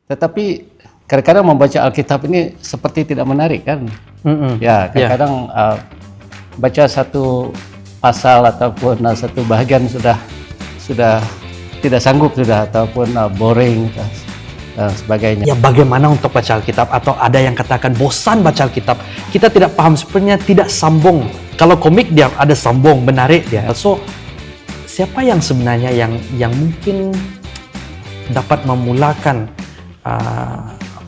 Tetapi kadang-kadang membaca Alkitab ini seperti tidak menarik kan? Ya, kadang-kadang baca satu pasal ataupun satu bahagian sudah tidak sanggup ataupun boring dan sebagainya. Ya, bagaimana untuk baca Alkitab? Atau ada yang katakan bosan baca Alkitab. Kita tidak paham, sebenarnya tidak sambung. Kalau komik dia ada sambung, menarik dia. So, siapa yang sebenarnya yang mungkin dapat memulakan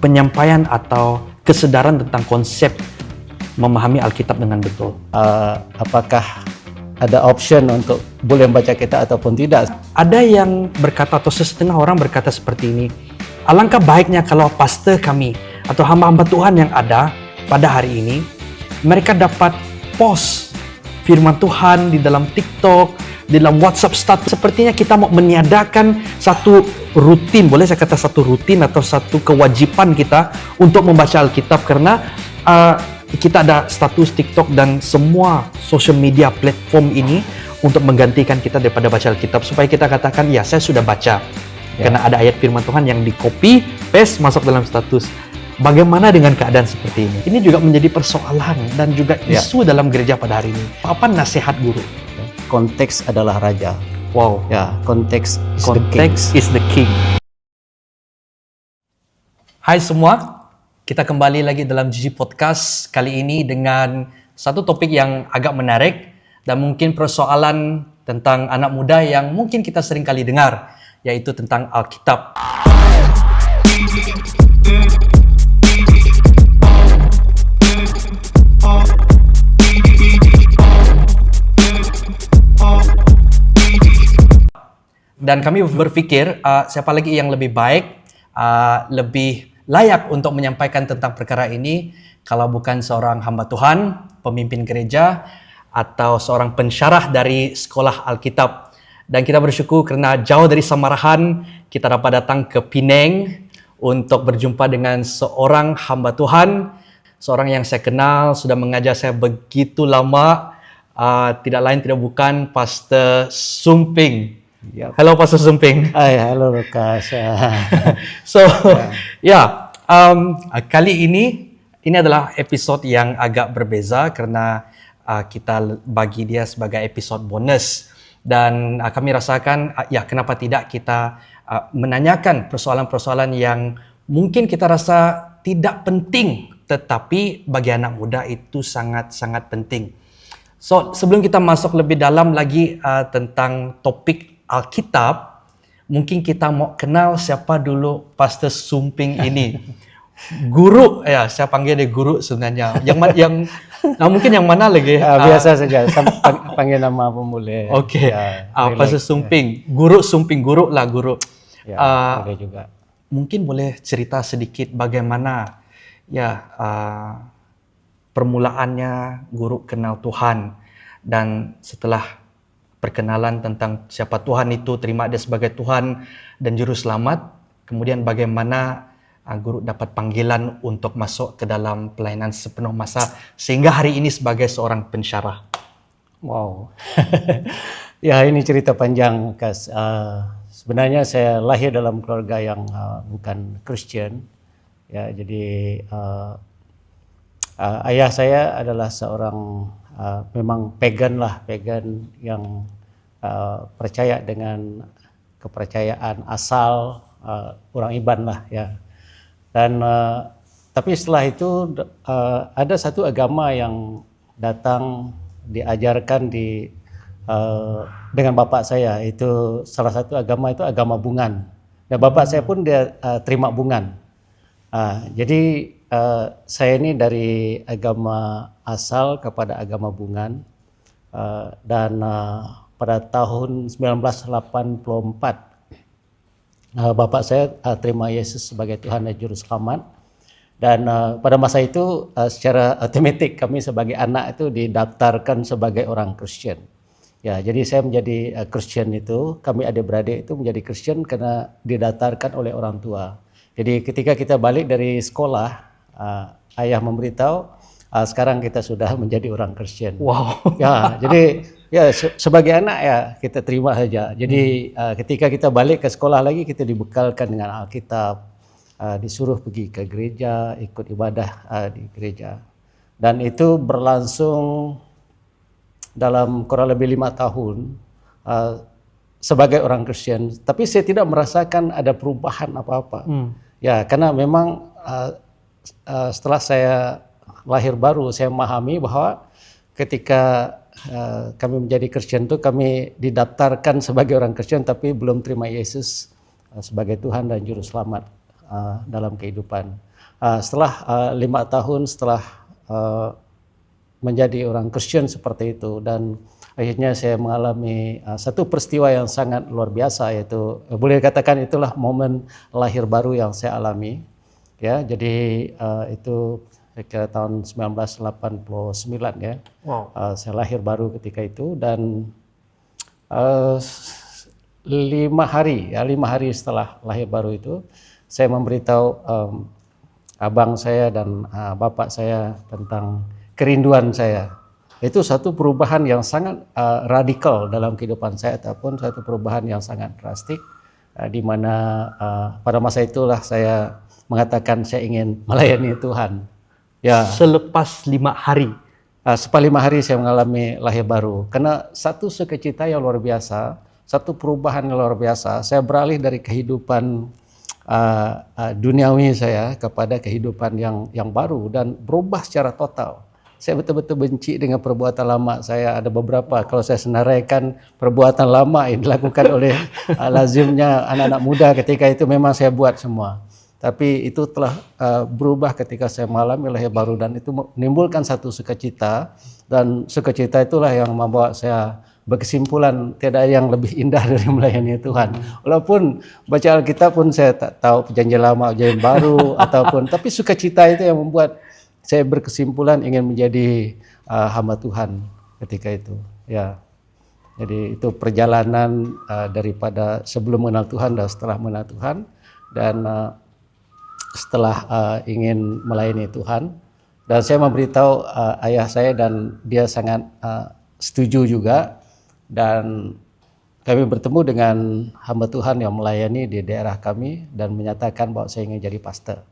penyampaian atau kesedaran tentang konsep memahami Alkitab dengan betul? Apakah ada option untuk boleh membaca kita ataupun tidak? Ada yang berkata, atau setengah orang berkata seperti ini, alangkah baiknya kalau pastor kami atau hamba-hamba Tuhan yang ada pada hari ini, mereka dapat post firman Tuhan di dalam TikTok, di dalam WhatsApp status. Sepertinya kita mau meniadakan satu rutin, boleh saya kata satu rutin atau satu kewajiban kita untuk membaca Alkitab, karena kita ada status TikTok dan semua social media platform ini untuk menggantikan kita daripada baca Alkitab, supaya kita katakan, ya saya sudah baca. Karena ada ayat firman Tuhan yang di copy, paste, masuk dalam status. Bagaimana dengan keadaan seperti ini? Ini juga menjadi persoalan dan juga isu dalam gereja pada hari ini. Apa nasihat guru? Konteks adalah raja. Wow. Ya, konteks is the king. Hai semua, kita kembali lagi dalam Gigi Podcast kali ini dengan satu topik yang agak menarik dan mungkin persoalan tentang anak muda yang mungkin kita sering kali dengar, yaitu tentang Alkitab. Dan kami berpikir siapa lagi yang lebih baik, lebih layak untuk menyampaikan tentang perkara ini kalau bukan seorang hamba Tuhan, pemimpin gereja, atau seorang pensyarah dari sekolah Alkitab. Dan kita bersyukur kerana jauh dari Samarahan, kita dapat datang ke Penang untuk berjumpa dengan seorang hamba Tuhan, seorang yang saya kenal, sudah mengajar saya begitu lama, tidak lain tidak bukan Pastor Sumping. Yep. Halo Pastor Sumping. Hai, halo Lukas. So, kali ini adalah episod yang agak berbeza kerana kita bagi dia sebagai episod bonus. Dan kami rasakan, kenapa tidak kita menanyakan persoalan-persoalan yang mungkin kita rasa tidak penting, tetapi bagi anak muda itu sangat-sangat penting. So, sebelum kita masuk lebih dalam lagi tentang topik Alkitab, mungkin kita mau kenal siapa dulu Pastor Sumping ini. Guru, saya panggil dia guru sebenarnya. Mungkin yang mana lagi? Biasa saja, panggil nama pun boleh. Okey. Pastor Sumping, Guru Sumping, guru lah guru. Boleh juga. Mungkin boleh cerita sedikit bagaimana permulaannya guru kenal Tuhan, dan setelah perkenalan tentang siapa Tuhan itu, terima dia sebagai Tuhan dan Juru Selamat, kemudian bagaimana guru dapat panggilan untuk masuk ke dalam pelayanan sepenuh masa sehingga hari ini sebagai seorang pensyarah. Wow. Ya, ini cerita panjang, Kas. Sebenarnya saya lahir dalam keluarga yang bukan Kristen. Ya, jadi ayah saya adalah seorang memang pagan yang percaya dengan kepercayaan asal orang Iban lah ya. Dan tapi setelah itu ada satu agama yang datang diajarkan dengan bapak saya, itu salah satu agama itu agama Bungan. Dan bapak saya pun dia terima Bungan. Jadi saya ini dari agama asal kepada agama Bungan, dan pada tahun 1984 bapak saya terima Yesus sebagai Tuhan dan Juru Selamat. Dan pada masa itu secara otomatis kami sebagai anak itu didaftarkan sebagai orang Kristen. Ya, jadi saya menjadi Kristen itu, kami adik-beradik itu menjadi Kristen karena didaftarkan oleh orang tua. Jadi ketika kita balik dari sekolah, ayah memberitahu, sekarang kita sudah menjadi orang Kristen. Wow. Ya, jadi sebagai anak ya kita terima saja. Jadi ketika kita balik ke sekolah lagi, kita dibekalkan dengan Alkitab, disuruh pergi ke gereja, ikut ibadah di gereja. Dan itu berlangsung dalam kurang lebih 5 tahun sebagai orang Kristen. Tapi saya tidak merasakan ada perubahan apa-apa. Ya, karena memang setelah saya lahir baru, saya memahami bahwa ketika kami menjadi Kristen itu kami didaftarkan sebagai orang Kristen tapi belum terima Yesus sebagai Tuhan dan Juru Selamat dalam kehidupan. Setelah 5 tahun setelah menjadi orang Kristen seperti itu, dan akhirnya saya mengalami satu peristiwa yang sangat luar biasa, yaitu boleh dikatakan itulah momen lahir baru yang saya alami. Ya, jadi itu kira tahun 1989 ya. Wow. Saya lahir baru ketika itu, dan 5 hari setelah lahir baru itu saya memberitahu abang saya dan bapak saya tentang kerinduan saya. Itu satu perubahan yang sangat radikal dalam kehidupan saya, ataupun satu perubahan yang sangat drastik, di mana pada masa itulah saya mengatakan saya ingin melayani Tuhan. Ya. Selepas 5 hari. Setelah 5 hari saya mengalami lahir baru. Karena satu sukacita yang luar biasa, satu perubahan yang luar biasa. Saya beralih dari kehidupan duniawi saya kepada kehidupan yang baru dan berubah secara total. Saya betul-betul benci dengan perbuatan lama saya. Ada beberapa, kalau saya senaraikan perbuatan lama yang dilakukan oleh lazimnya anak-anak muda ketika itu, memang saya buat semua. Tapi itu telah berubah ketika saya mengalami lahir baru, dan itu menimbulkan satu sukacita, dan sukacita itulah yang membawa saya berkesimpulan tidak ada yang lebih indah dari melayani Tuhan. Walaupun baca Alkitab pun saya tak tahu perjanjian lama, perjanjian baru ataupun, tapi sukacita itu yang membuat saya berkesimpulan ingin menjadi hamba Tuhan ketika itu. Ya, jadi itu perjalanan daripada sebelum mengenal Tuhan dan setelah mengenal Tuhan, dan setelah ingin melayani Tuhan. Dan saya memberitahu ayah saya, dan dia sangat setuju juga, dan kami bertemu dengan hamba Tuhan yang melayani di daerah kami dan menyatakan bahwa saya ingin jadi pastor.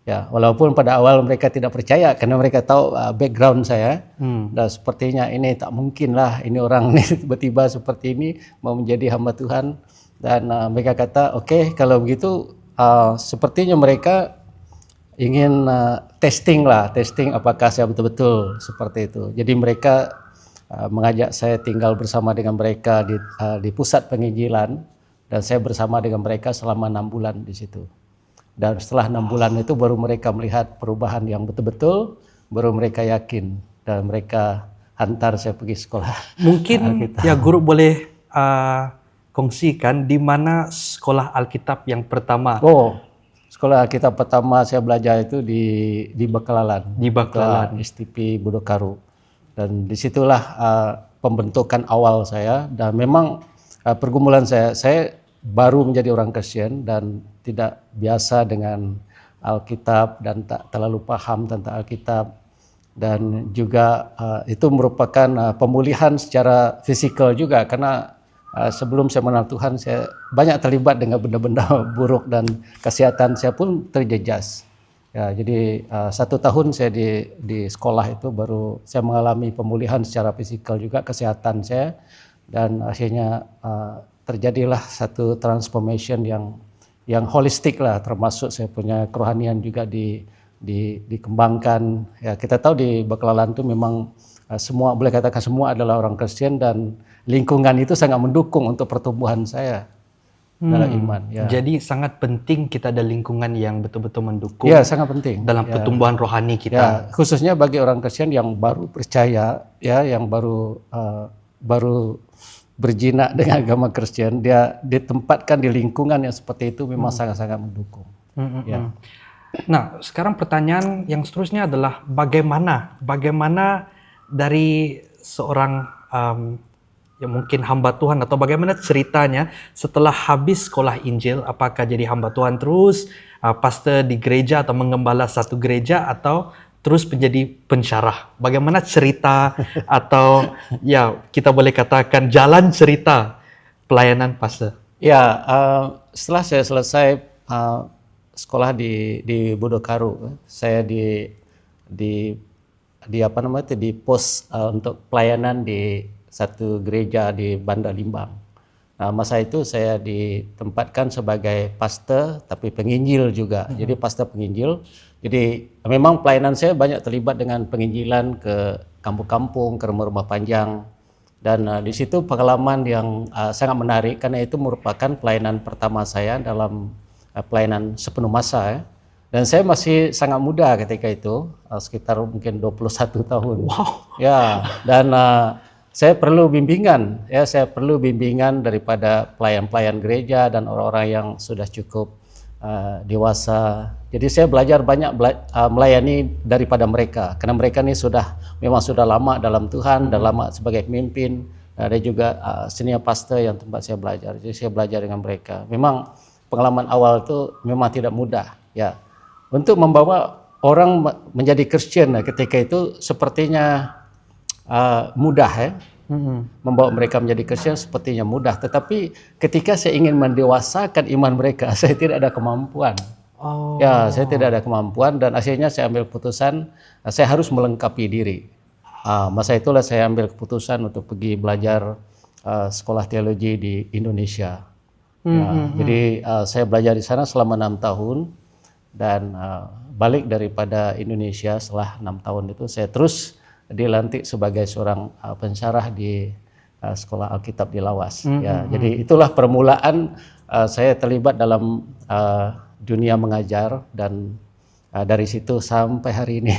Ya, walaupun pada awal mereka tidak percaya karena mereka tahu background saya, dan sepertinya ini tak mungkin lah, ini orang ini tiba-tiba seperti ini mau menjadi hamba Tuhan. Dan mereka kata, oke, kalau begitu sepertinya mereka ingin testing apakah saya betul-betul seperti itu. Jadi mereka mengajak saya tinggal bersama dengan mereka di pusat penginjilan, dan saya bersama dengan mereka selama 6 bulan di situ. Dan setelah 6 bulan itu baru mereka melihat perubahan yang betul-betul, baru mereka yakin, dan mereka hantar saya pergi sekolah. Mungkin ya guru boleh kongsikan di mana sekolah Alkitab yang pertama? Oh, sekolah Alkitab pertama saya belajar itu di Bakalan. Di Bakalan. STP Budokaru. Dan disitulah pembentukan awal saya, dan memang pergumulan saya baru menjadi orang Kristen dan tidak biasa dengan Alkitab dan tak terlalu paham tentang Alkitab, dan juga itu merupakan pemulihan secara fisikal juga, karena sebelum saya mengenal Tuhan saya banyak terlibat dengan benda-benda buruk dan kesehatan saya pun terjejas. Ya, jadi 1 tahun saya di sekolah itu baru saya mengalami pemulihan secara fisikal juga, kesehatan saya, dan akhirnya terjadilah satu transformation yang holistik lah, termasuk saya punya kerohanian juga dikembangkan. Ya, kita tahu di Bakalan itu memang semua, boleh katakan semua adalah orang Kristen, dan lingkungan itu sangat mendukung untuk pertumbuhan saya dalam iman. Ya. Jadi sangat penting kita ada lingkungan yang betul-betul mendukung. Ya, sangat penting dalam pertumbuhan rohani kita. Ya, khususnya bagi orang Kristen yang baru percaya, ya, yang baru berjinak dengan agama Kristen, dia ditempatkan di lingkungan yang seperti itu memang sangat-sangat mendukung. Ya. Nah, sekarang pertanyaan yang seterusnya adalah bagaimana dari seorang ya mungkin hamba Tuhan, atau bagaimana ceritanya setelah habis sekolah Injil, apakah jadi hamba Tuhan terus, pastor di gereja atau mengembala satu gereja, atau terus menjadi pensyarah? Bagaimana cerita atau ya kita boleh katakan jalan cerita pelayanan pastor? Ya, setelah saya selesai sekolah di Bodokaru. Saya di apa namanya itu, di pos untuk pelayanan di satu gereja di Banda Limbang. Nah, masa itu saya ditempatkan sebagai pastor tapi penginjil juga. Jadi pastor penginjil. Jadi memang pelayanan saya banyak terlibat dengan penginjilan ke kampung-kampung, ke rumah-rumah panjang. Dan di situ pengalaman yang sangat menarik karena itu merupakan pelayanan pertama saya dalam pelayanan sepenuh masa ya. Dan saya masih sangat muda ketika itu, sekitar mungkin 21 tahun. Wow. Ya, dan saya perlu bimbingan, ya saya perlu bimbingan daripada pelayan-pelayan gereja dan orang-orang yang sudah cukup dewasa. Jadi saya belajar banyak melayani daripada mereka, karena mereka ini memang sudah lama dalam Tuhan dan lama sebagai pemimpin. Ada juga senior pastor yang tempat saya belajar. Jadi saya belajar dengan mereka. Memang pengalaman awal itu memang tidak mudah, ya. Untuk membawa orang menjadi Kristen ketika itu sepertinya mudah ya. Membawa mereka menjadi Kristen sepertinya mudah, tetapi ketika saya ingin mendewasakan iman mereka, saya tidak ada kemampuan. Ya, saya tidak ada kemampuan dan akhirnya saya ambil keputusan saya harus melengkapi diri. Masa itulah saya ambil keputusan untuk pergi belajar sekolah teologi di Indonesia. Jadi saya belajar di sana selama 6 tahun dan balik daripada Indonesia setelah 6 tahun itu saya terus dilantik sebagai seorang pensyarah di sekolah Alkitab di Lawas. Ya, jadi itulah permulaan saya terlibat dalam dunia mengajar dan dari situ sampai hari ini.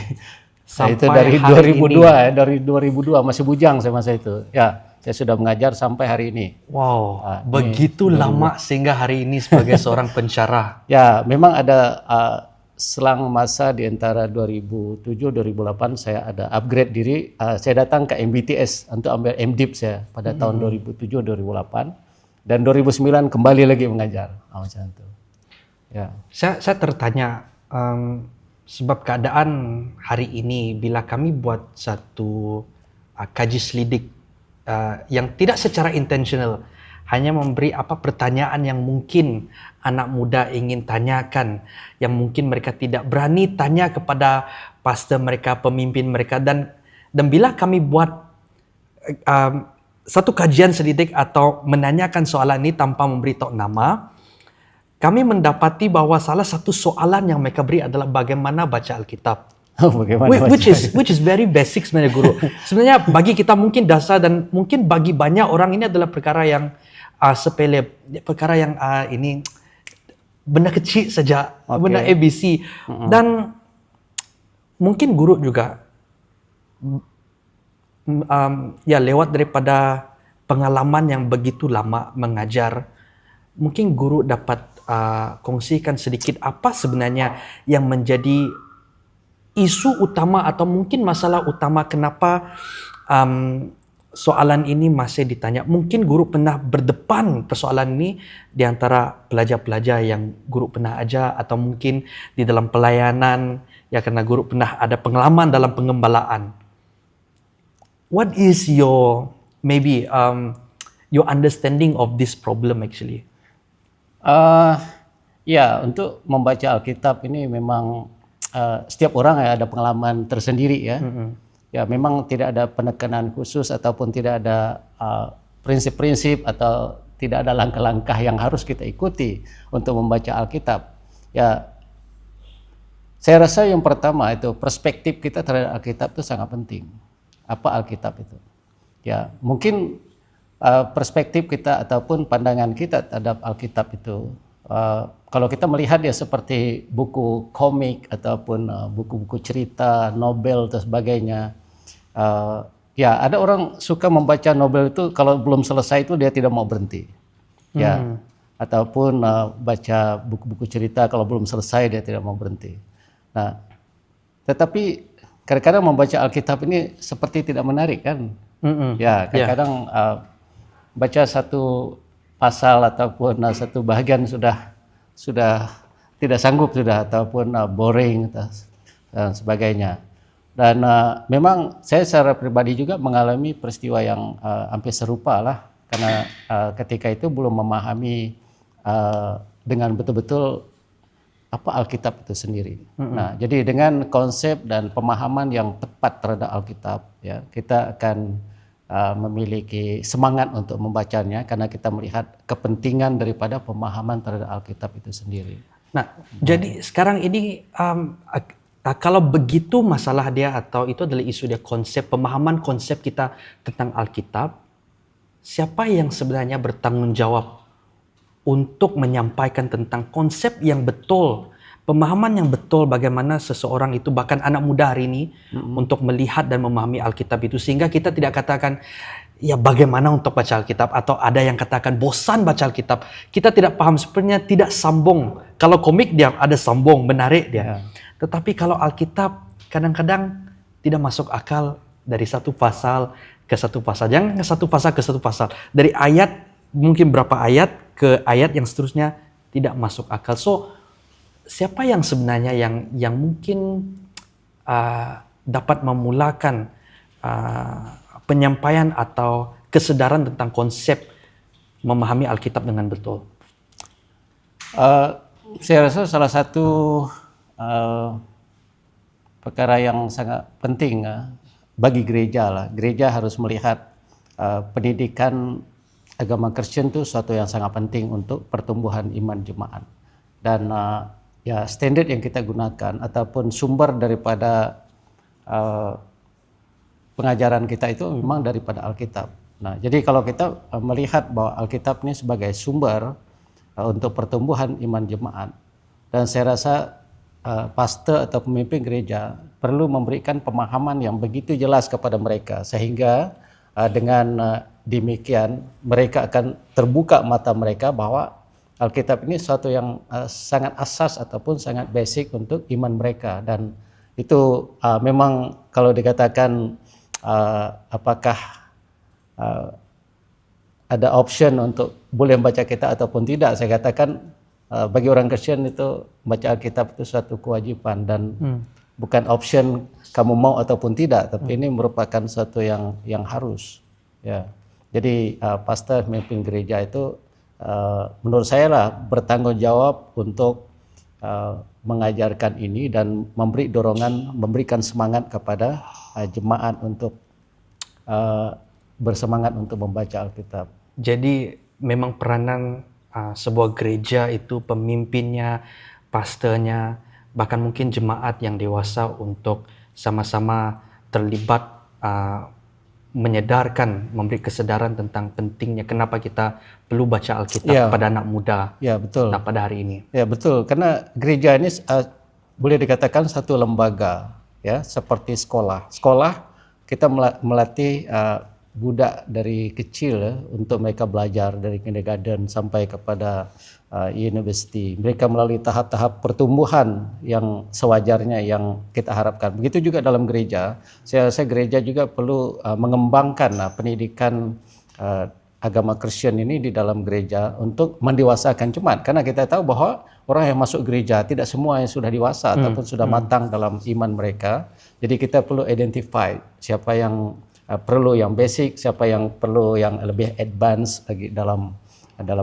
Itu dari 2002 ya, dari 2002 masih bujang saya masa itu. Ya, saya sudah mengajar sampai hari ini. Wow, begitu lama sehingga hari ini sebagai seorang pensyarah. Ya, memang ada selang masa di antara 2007-2008 saya ada upgrade diri. Saya datang ke MBTS untuk ambil MDiv saya pada tahun 2007-2008 dan 2009 kembali lagi mengajar. Macam itu. Ya. Saya tertanya sebab keadaan hari ini bila kami buat satu kaji selidik yang tidak secara intentional, hanya memberi pertanyaan yang mungkin anak muda ingin tanyakan, yang mungkin mereka tidak berani tanya kepada pastor mereka, pemimpin mereka, dan bila kami buat satu kajian selidik atau menanyakan soalan ini tanpa memberitahu nama, kami mendapati bahwa salah satu soalan yang mereka beri adalah bagaimana baca Alkitab. Which is very basic sebenarnya guru. Sebenarnya bagi kita mungkin dasar dan mungkin bagi banyak orang ini adalah perkara yang sepele, perkara yang ini benda kecil saja, benda ABC. Dan mungkin guru juga ya lewat daripada pengalaman yang begitu lama mengajar, mungkin guru dapat kongsikan sedikit apa sebenarnya yang menjadi isu utama atau mungkin masalah utama kenapa soalan ini masih ditanya. Mungkin guru pernah berdepan persoalan ini di antara pelajar-pelajar yang guru pernah ajar, atau mungkin di dalam pelayanan ya karena guru pernah ada pengalaman dalam pengembalaan. What is your maybe your understanding of this problem actually? Ya, untuk membaca Alkitab ini memang setiap orang ada pengalaman tersendiri ya. Ya, memang tidak ada penekanan khusus ataupun tidak ada prinsip-prinsip atau tidak ada langkah-langkah yang harus kita ikuti untuk membaca Alkitab. Ya, saya rasa yang pertama itu perspektif kita terhadap Alkitab itu sangat penting. Apa Alkitab itu? Ya, mungkin perspektif kita ataupun pandangan kita terhadap Alkitab itu kalau kita melihat ya seperti buku komik ataupun buku-buku cerita, novel dan sebagainya. Ya, ada orang suka membaca novel itu kalau belum selesai itu dia tidak mau berhenti. Ya, ataupun baca buku-buku cerita kalau belum selesai dia tidak mau berhenti. Nah, tetapi kadang-kadang membaca Alkitab ini seperti tidak menarik kan? Ya, kadang-kadang baca satu pasal ataupun satu bagian sudah tidak sanggup sudah, ataupun boring dan sebagainya. Dan memang saya secara pribadi juga mengalami peristiwa yang hampir serupa lah, karena ketika itu belum memahami dengan betul-betul apa Alkitab itu sendiri. Nah, jadi dengan konsep dan pemahaman yang tepat terhadap Alkitab, ya, kita akan memiliki semangat untuk membacanya karena kita melihat kepentingan daripada pemahaman terhadap Alkitab itu sendiri. Nah, jadi sekarang ini kalau begitu masalah dia atau itu adalah isu dia pemahaman konsep kita tentang Alkitab, siapa yang sebenarnya bertanggung jawab untuk menyampaikan tentang konsep yang betul, pemahaman yang betul bagaimana seseorang itu bahkan anak muda hari ini untuk melihat dan memahami Alkitab itu sehingga kita tidak katakan ya bagaimana untuk baca Alkitab atau ada yang katakan bosan baca Alkitab. Kita tidak paham sebenarnya tidak sambung. Kalau komik dia ada sambung, menarik dia. Tetapi kalau Alkitab kadang-kadang tidak masuk akal dari satu pasal ke satu pasal. Jangan satu pasal ke satu pasal. Dari ayat mungkin berapa ayat ke ayat yang seterusnya tidak masuk akal. So siapa yang sebenarnya yang mungkin dapat memulakan penyampaian atau kesadaran tentang konsep memahami Alkitab dengan betul? Saya rasa salah satu perkara yang sangat penting bagi gereja lah. Gereja harus melihat pendidikan agama Kristen itu suatu yang sangat penting untuk pertumbuhan iman jemaat. Dan ya standar yang kita gunakan ataupun sumber daripada pengajaran kita itu memang daripada Alkitab. Nah, jadi kalau kita melihat bahwa Alkitab ini sebagai sumber untuk pertumbuhan iman jemaat, dan saya rasa pastor atau pemimpin gereja perlu memberikan pemahaman yang begitu jelas kepada mereka sehingga dengan demikian mereka akan terbuka mata mereka bahwa Alkitab ini suatu yang sangat asas ataupun sangat basic untuk iman mereka, dan itu memang kalau dikatakan apakah ada option untuk boleh membaca kitab ataupun tidak, saya katakan bagi orang Kristen itu baca Alkitab itu suatu kewajiban dan bukan option kamu mau ataupun tidak, tapi ini merupakan suatu yang harus, ya. Jadi pastor pemimpin gereja itu menurut saya lah bertanggung jawab untuk mengajarkan ini dan memberi dorongan, memberikan semangat kepada jemaat untuk bersemangat untuk membaca Alkitab. Jadi memang peranan sebuah gereja itu pemimpinnya, pastornya, bahkan mungkin jemaat yang dewasa untuk sama-sama terlibat menyedarkan, memberi kesadaran tentang pentingnya kenapa kita perlu baca Alkitab pada anak muda. Ya, betul. Nah, pada hari ini. Ya, betul. Karena gereja ini boleh dikatakan satu lembaga, ya, seperti sekolah. Sekolah kita melatih budak dari kecil untuk mereka belajar dari kindergarten sampai kepada university. Mereka melalui tahap-tahap pertumbuhan yang sewajarnya yang kita harapkan. Begitu juga dalam gereja. Saya rasa gereja juga perlu mengembangkan pendidikan agama Kristen ini di dalam gereja untuk mendewasakan jemaat. Karena kita tahu bahwa orang yang masuk gereja tidak semua yang sudah dewasa ataupun sudah matang dalam iman mereka. Jadi kita perlu identify siapa yang perlu yang basic, siapa yang perlu yang lebih advance lagi dalam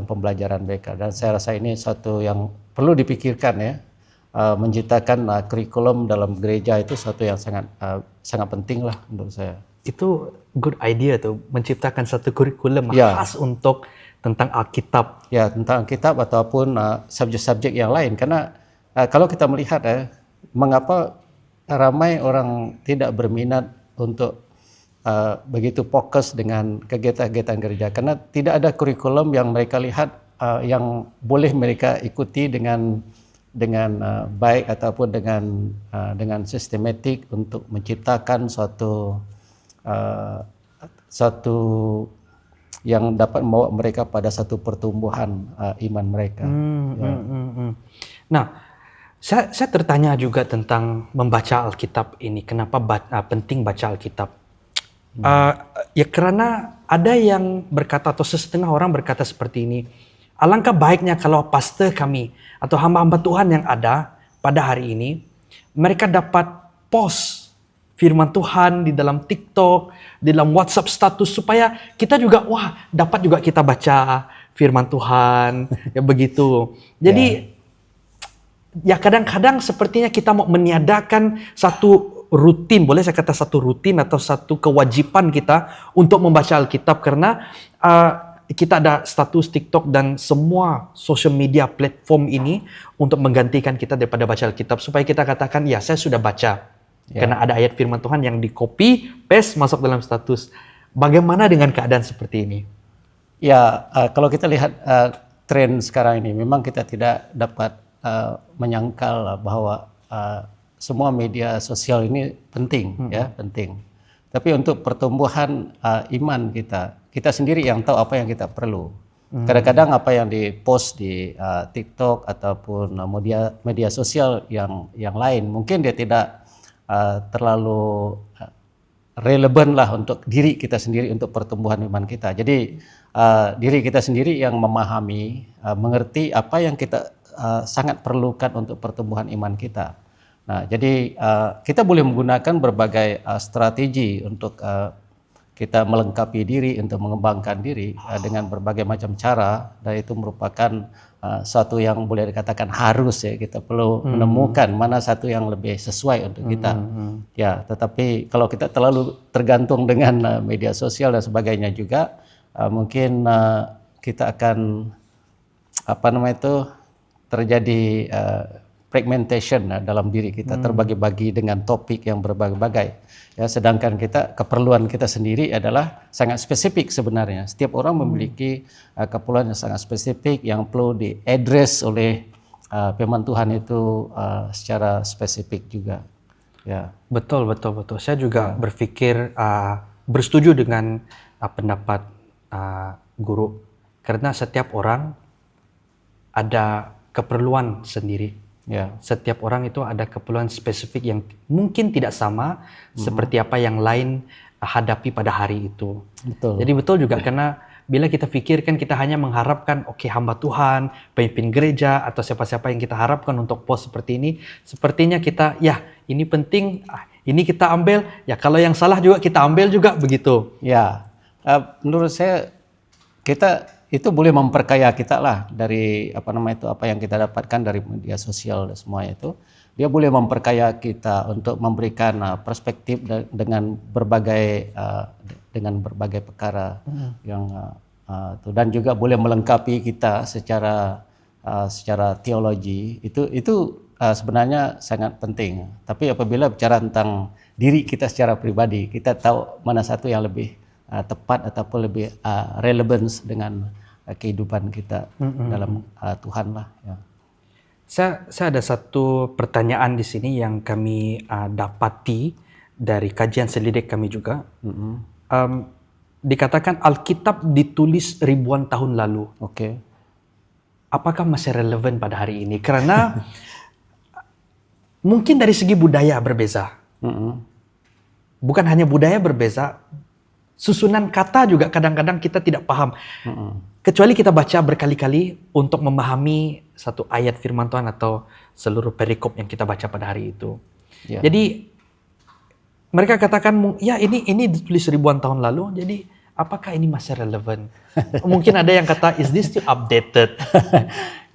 pembelajaran mereka. Dan saya rasa ini satu yang perlu dipikirkan, ya, menciptakan kurikulum dalam gereja itu satu yang sangat penting lah menurut saya. Itu good idea tuh, menciptakan satu kurikulum khas untuk tentang Alkitab. Ya, tentang Alkitab ataupun subjek-subjek yang lain. Karena kalau kita melihat mengapa ramai orang tidak berminat untuk begitu fokus dengan kegiatan-kegiatan gereja, karena tidak ada kurikulum yang mereka lihat yang boleh mereka ikuti dengan baik ataupun dengan sistematik untuk menciptakan suatu yang dapat membawa mereka pada satu pertumbuhan iman mereka. Nah, saya tertanya juga tentang membaca Alkitab ini. Kenapa penting baca Alkitab? Ya karena ada yang berkata atau setengah orang berkata seperti ini. Alangkah baiknya kalau pastor kami atau hamba-hamba Tuhan yang ada pada hari ini, mereka dapat post firman Tuhan di dalam TikTok, di dalam WhatsApp status supaya kita juga dapat juga kita baca firman Tuhan ya begitu. Jadi ya kadang-kadang sepertinya kita mau meniadakan satu rutin, boleh saya kata satu rutin atau satu kewajiban kita untuk membaca Alkitab karena kita ada status TikTok dan semua social media platform ini untuk menggantikan kita daripada baca Alkitab supaya kita katakan ya saya sudah baca. Karena ada ayat firman Tuhan yang di copy, paste masuk dalam status. Bagaimana dengan keadaan seperti ini? Ya, kalau kita lihat tren sekarang ini, memang kita tidak dapat menyangkal bahwa semua media sosial ini penting, ya, penting. Tapi untuk pertumbuhan iman kita sendiri yang tahu apa yang kita perlu. Kadang-kadang apa yang dipost di TikTok ataupun media sosial yang lain, mungkin dia tidak terlalu relevan lah untuk diri kita sendiri, untuk pertumbuhan iman kita. Jadi diri kita sendiri yang memahami, mengerti apa yang kita sangat perlukan untuk pertumbuhan iman kita. Nah, jadi kita boleh menggunakan berbagai strategi untuk kita melengkapi diri, untuk mengembangkan diri dengan berbagai macam cara, dan itu merupakan suatu yang boleh dikatakan harus, ya, kita perlu menemukan mana satu yang lebih sesuai untuk kita. Ya, tetapi kalau kita terlalu tergantung dengan media sosial dan sebagainya juga, mungkin kita akan terjadi fragmentation dalam diri kita, terbagi-bagi dengan topik yang berbagai-bagai. Ya, sedangkan keperluan kita sendiri adalah sangat spesifik sebenarnya. Setiap orang memiliki keperluan yang sangat spesifik yang perlu diadres oleh firman Tuhan itu secara spesifik juga. Ya. Betul. Saya juga berpikir bersetuju dengan pendapat guru, karena setiap orang ada keperluan sendiri. Ya. Setiap orang itu ada keperluan spesifik yang mungkin tidak sama seperti apa yang lain hadapi pada hari itu. Betul. Jadi betul juga, karena bila kita pikirkan kita hanya mengharapkan hamba Tuhan, pemimpin gereja atau siapa-siapa yang kita harapkan untuk post seperti ini, sepertinya kita ini penting, ini kita ambil, ya kalau yang salah juga kita ambil juga, begitu. Ya, menurut saya kita itu boleh memperkaya kita lah dari apa yang kita dapatkan dari media sosial dan semuanya itu. Dia boleh memperkaya kita untuk memberikan perspektif dengan berbagai perkara yang dan juga boleh melengkapi kita secara teologi. Itu sebenarnya sangat penting. Tapi apabila bicara tentang diri kita secara pribadi, kita tahu mana satu yang lebih tepat ataupun lebih relevance dengan kehidupan kita dalam Tuhan lah. Ya. Saya ada satu pertanyaan di sini yang kami dapati dari kajian selidik kami juga. Dikatakan Alkitab ditulis ribuan tahun lalu. Oke. Apakah masih relevan pada hari ini? Karena mungkin dari segi budaya berbeza. Bukan hanya budaya berbeza, susunan kata juga kadang-kadang kita tidak paham. Kecuali kita baca berkali-kali untuk memahami satu ayat firman Tuhan atau seluruh perikop yang kita baca pada hari itu. Ya. Jadi mereka katakan, ya ini ditulis ribuan tahun lalu, jadi apakah ini masih relevan? Mungkin ada yang kata, is this still updated?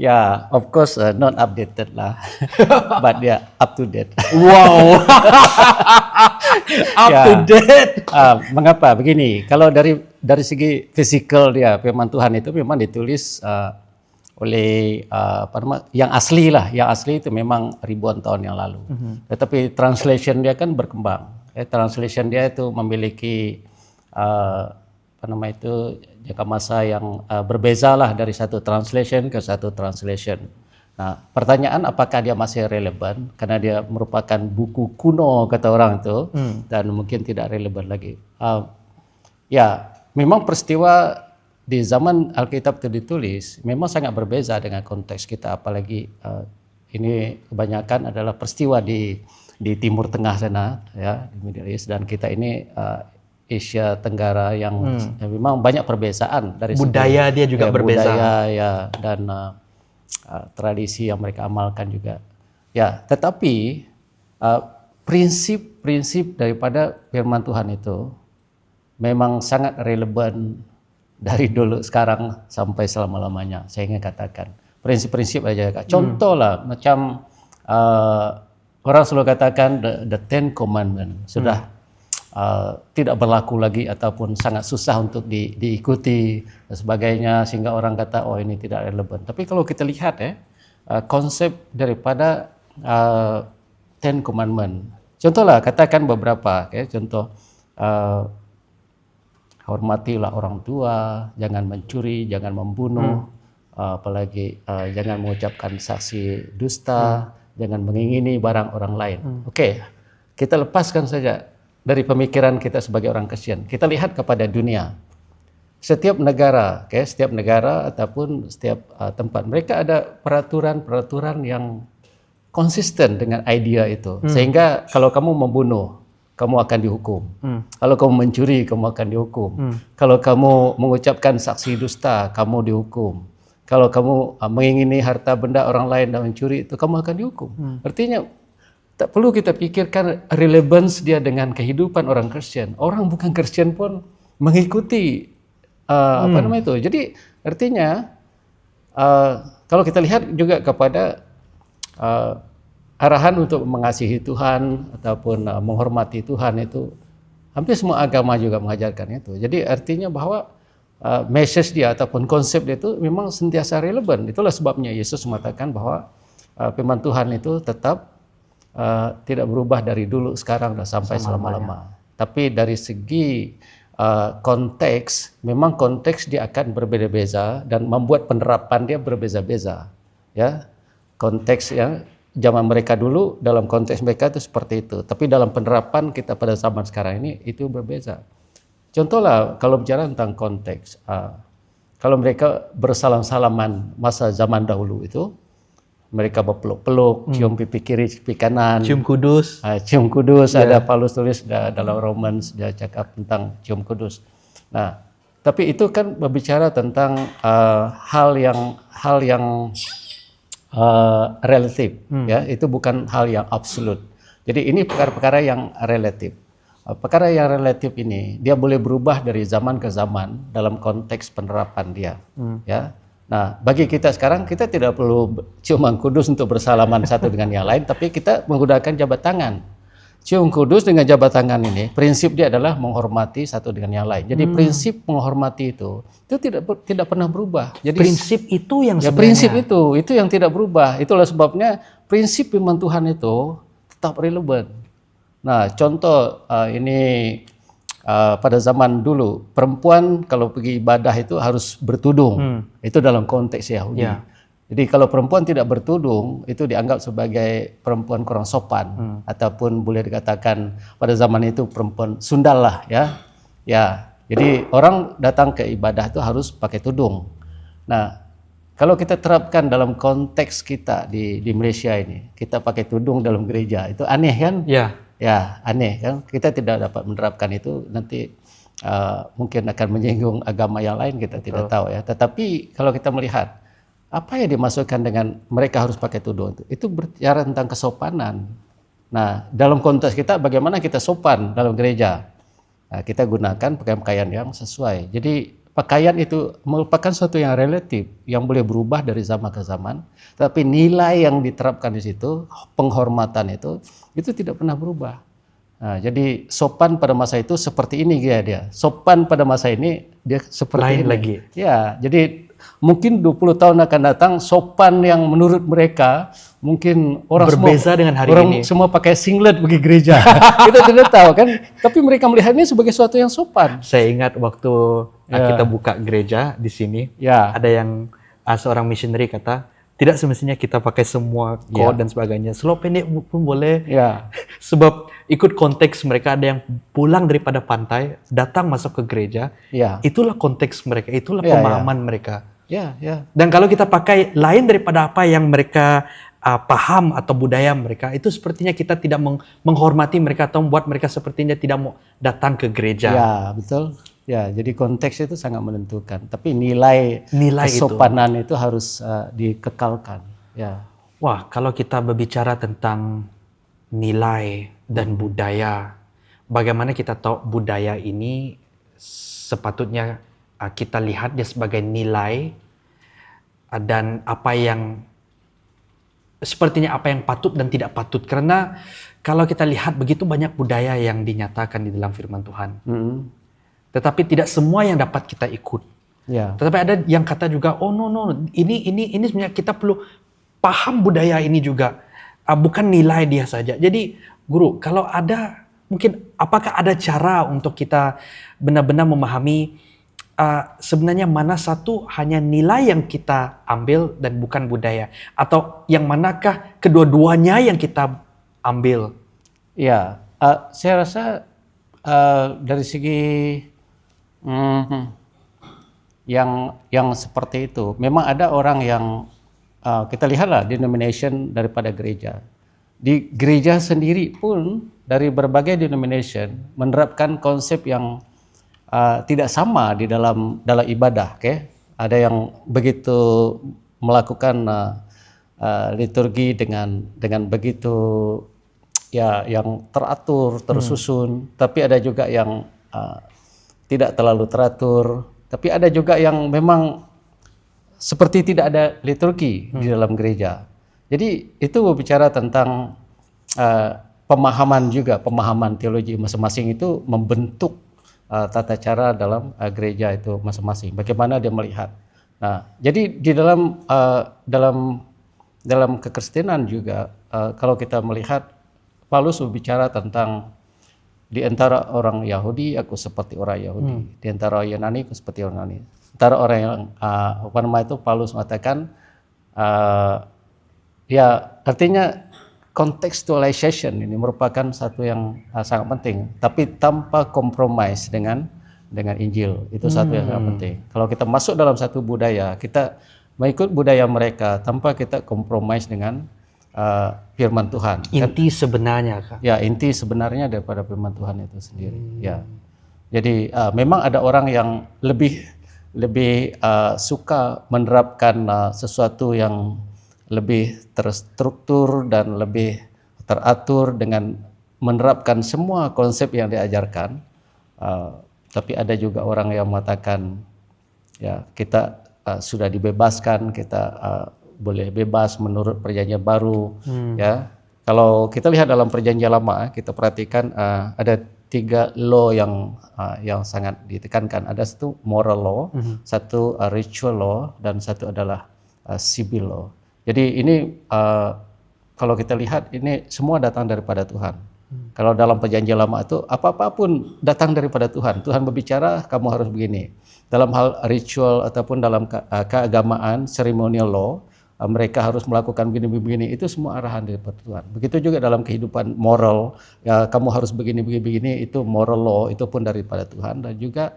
Ya, of course not updated lah, but ya up to date. Wow, up to date. Mengapa begini? Kalau dari segi fisikal dia, firman Tuhan itu memang ditulis oleh yang asli lah. Yang asli itu memang ribuan tahun yang lalu. Tetapi translation dia kan berkembang. Translation dia itu memiliki jangka masa yang berbeza lah dari satu translation ke satu translation. Nah, pertanyaan apakah dia masih relevan karena dia merupakan buku kuno kata orang itu dan mungkin tidak relevan lagi. Ya, memang peristiwa di zaman Alkitab itu ditulis memang sangat berbeza dengan konteks kita, apalagi ini kebanyakan adalah peristiwa di Timur Tengah sana, ya, di Middle East, dan kita ini Asia Tenggara yang memang banyak perbedaan dari budaya dia juga berbeza. Budaya ya, dan tradisi yang mereka amalkan juga. Ya, tetapi prinsip-prinsip daripada firman Tuhan itu memang sangat relevan dari dulu sekarang sampai selama-lamanya. Saya ingin katakan prinsip-prinsip aja. Contoh lah macam orang selalu katakan the Ten Commandment sudah tidak berlaku lagi ataupun sangat susah untuk diikuti dan sebagainya, sehingga orang kata oh ini tidak relevan. Tapi kalau kita lihat konsep daripada Ten Commandment, contohlah katakan beberapa, contoh hormatilah orang tua, jangan mencuri, jangan membunuh, apalagi jangan mengucapkan saksi dusta, jangan mengingini barang orang lain. Oke, kita lepaskan saja dari pemikiran kita sebagai orang Kristen. Kita lihat kepada dunia. Setiap negara, setiap negara ataupun setiap tempat, mereka ada peraturan-peraturan yang konsisten dengan idea itu. Sehingga kalau kamu membunuh, kamu akan dihukum. Kalau kamu mencuri, kamu akan dihukum. Kalau kamu mengucapkan saksi dusta, kamu dihukum. Kalau kamu mengingini harta benda orang lain dan mencuri, itu kamu akan dihukum. Artinya tak perlu kita pikirkan relevance dia dengan kehidupan orang Kristen. Orang bukan Kristen pun mengikuti itu. Jadi artinya kalau kita lihat juga kepada arahan untuk mengasihi Tuhan ataupun menghormati Tuhan, itu hampir semua agama juga mengajarkan itu. Jadi artinya bahwa message dia ataupun konsep dia itu memang sentiasa relevan. Itulah sebabnya Yesus mengatakan bahwa firman Tuhan itu tetap tidak berubah dari dulu, sekarang, dan sampai selama-lama. Tapi dari segi konteks, memang konteks dia akan berbeda-beda dan membuat penerapan dia berbeza-beza. Ya, konteks yang zaman mereka dulu, dalam konteks mereka itu seperti itu. Tapi dalam penerapan kita pada zaman sekarang ini itu berbeza. Contohlah kalau bicara tentang konteks, kalau mereka bersalam-salaman masa zaman dahulu itu, mereka berpeluk-peluk, cium pipi kiri, pipi kanan. Cium kudus. Cium kudus, ada Paulus tulis dalam Romans, dia cakap tentang cium kudus. Nah, tapi itu kan berbicara tentang hal yang relatif, ya. Itu bukan hal yang absolut. Jadi ini perkara-perkara yang relatif. Perkara yang relatif ini dia boleh berubah dari zaman ke zaman dalam konteks penerapan dia, ya. Nah, bagi kita sekarang, kita tidak perlu cium kudus untuk bersalaman satu dengan yang lain, tapi kita menggunakan jabat tangan. Cium kudus dengan jabat tangan ini, prinsip dia adalah menghormati satu dengan yang lain. Jadi prinsip menghormati itu tidak pernah berubah. Jadi prinsip itu yang ya, sebenarnya. prinsip itu yang tidak berubah. Itulah sebabnya prinsip firman Tuhan itu tetap relevan. Nah, contoh pada zaman dulu, perempuan kalau pergi ibadah itu harus bertudung. Itu dalam konteks Yahudi. Ya. Jadi kalau perempuan tidak bertudung, itu dianggap sebagai perempuan kurang sopan. Ataupun boleh dikatakan pada zaman itu perempuan sundal lah, ya. Ya, jadi orang datang ke ibadah itu harus pakai tudung. Nah, kalau kita terapkan dalam konteks kita di Malaysia ini, kita pakai tudung dalam gereja, itu aneh kan? Ya. Ya, aneh kan? Kita tidak dapat menerapkan itu, nanti mungkin akan menyinggung agama yang lain, kita tidak tahu ya. Tetapi kalau kita melihat apa yang dimasukkan dengan mereka harus pakai tudung, itu berbicara tentang kesopanan. Nah, dalam konteks kita bagaimana kita sopan dalam gereja? Nah, kita gunakan pakaian yang sesuai. Jadi pakaian itu merupakan sesuatu yang relatif, yang boleh berubah dari zaman ke zaman, tapi nilai yang diterapkan di situ, penghormatan itu tidak pernah berubah. Nah, jadi sopan pada masa itu seperti ini dia. Sopan pada masa ini dia seperti lain ini. lagi. Ya, jadi mungkin 20 tahun akan datang sopan yang menurut mereka mungkin orang berbeza dengan hari ini. Semua pakai singlet pergi gereja. Kita tidak tahu kan, tapi mereka melihat ini sebagai sesuatu yang sopan. Saya ingat waktu kita buka gereja di sini, ada yang seorang missionary kata, tidak semestinya kita pakai semua coat dan sebagainya. Selop pendek pun boleh. Sebab ikut konteks mereka, ada yang pulang daripada pantai, datang masuk ke gereja. Itulah konteks mereka, itulah pemahaman mereka. Dan kalau kita pakai lain daripada apa yang mereka paham atau budaya mereka, itu sepertinya kita tidak menghormati mereka atau membuat mereka sepertinya tidak mau datang ke gereja. Ya, betul. Ya, jadi konteks itu sangat menentukan. Tapi nilai kesopanan itu harus dikekalkan. Ya. Wah, kalau kita berbicara tentang nilai dan budaya, bagaimana kita tahu budaya ini sepatutnya kita lihat dia sebagai nilai dan apa yang sepertinya apa yang patut dan tidak patut. Karena kalau kita lihat begitu banyak budaya yang dinyatakan di dalam firman Tuhan. Tetapi tidak semua yang dapat kita ikut. Ya. Tetapi ada yang kata juga, oh no, ini sebenarnya kita perlu paham budaya ini juga. Bukan nilai dia saja. Jadi guru, kalau ada, mungkin apakah ada cara untuk kita benar-benar memahami sebenarnya mana satu hanya nilai yang kita ambil dan bukan budaya, atau yang manakah kedua-duanya yang kita ambil? Ya, saya rasa dari segi yang seperti itu, memang ada orang yang kita lihatlah denomination daripada gereja. Di gereja sendiri pun dari berbagai denomination menerapkan konsep yang tidak sama di dalam ibadah, Ada yang begitu melakukan liturgi dengan begitu yang teratur, tersusun, tapi ada juga yang tidak terlalu teratur, tapi ada juga yang memang seperti tidak ada liturgi di dalam gereja. Jadi itu berbicara tentang pemahaman teologi masing-masing itu membentuk tata cara dalam gereja itu masing-masing. Bagaimana dia melihat. Nah, jadi di dalam kekristenan juga kalau kita melihat Paulus berbicara tentang di antara orang Yahudi aku seperti orang Yahudi, di antara Yunani aku seperti orang Yunani. Antara orang yang Paulus mengatakan artinya contextualization ini merupakan satu yang sangat penting, tapi tanpa compromise dengan Injil. Itu satu yang sangat penting. Kalau kita masuk dalam satu budaya, kita mengikut budaya mereka tanpa kita compromise dengan firman Tuhan. Inti sebenarnya, Kak? Ya, inti sebenarnya daripada firman Tuhan itu sendiri. Ya, jadi memang ada orang yang lebih suka menerapkan sesuatu yang lebih terstruktur dan lebih teratur dengan menerapkan semua konsep yang diajarkan. Tapi ada juga orang yang mengatakan, ya kita sudah dibebaskan, kita boleh bebas menurut perjanjian baru. Ya, kalau kita lihat dalam perjanjian lama, kita perhatikan ada 3 law yang sangat ditekankan. Ada satu moral law, satu ritual law, dan satu adalah civil law. Jadi ini kalau kita lihat ini semua datang daripada Tuhan. Kalau dalam perjanjian lama itu apa-apapun datang daripada Tuhan. Tuhan berbicara kamu harus begini. Dalam hal ritual ataupun dalam keagamaan, ceremonial law, mereka harus melakukan begini-begini, itu semua arahan daripada Tuhan. Begitu juga dalam kehidupan moral, ya kamu harus begini-begini, itu moral law, itu pun daripada Tuhan. Dan juga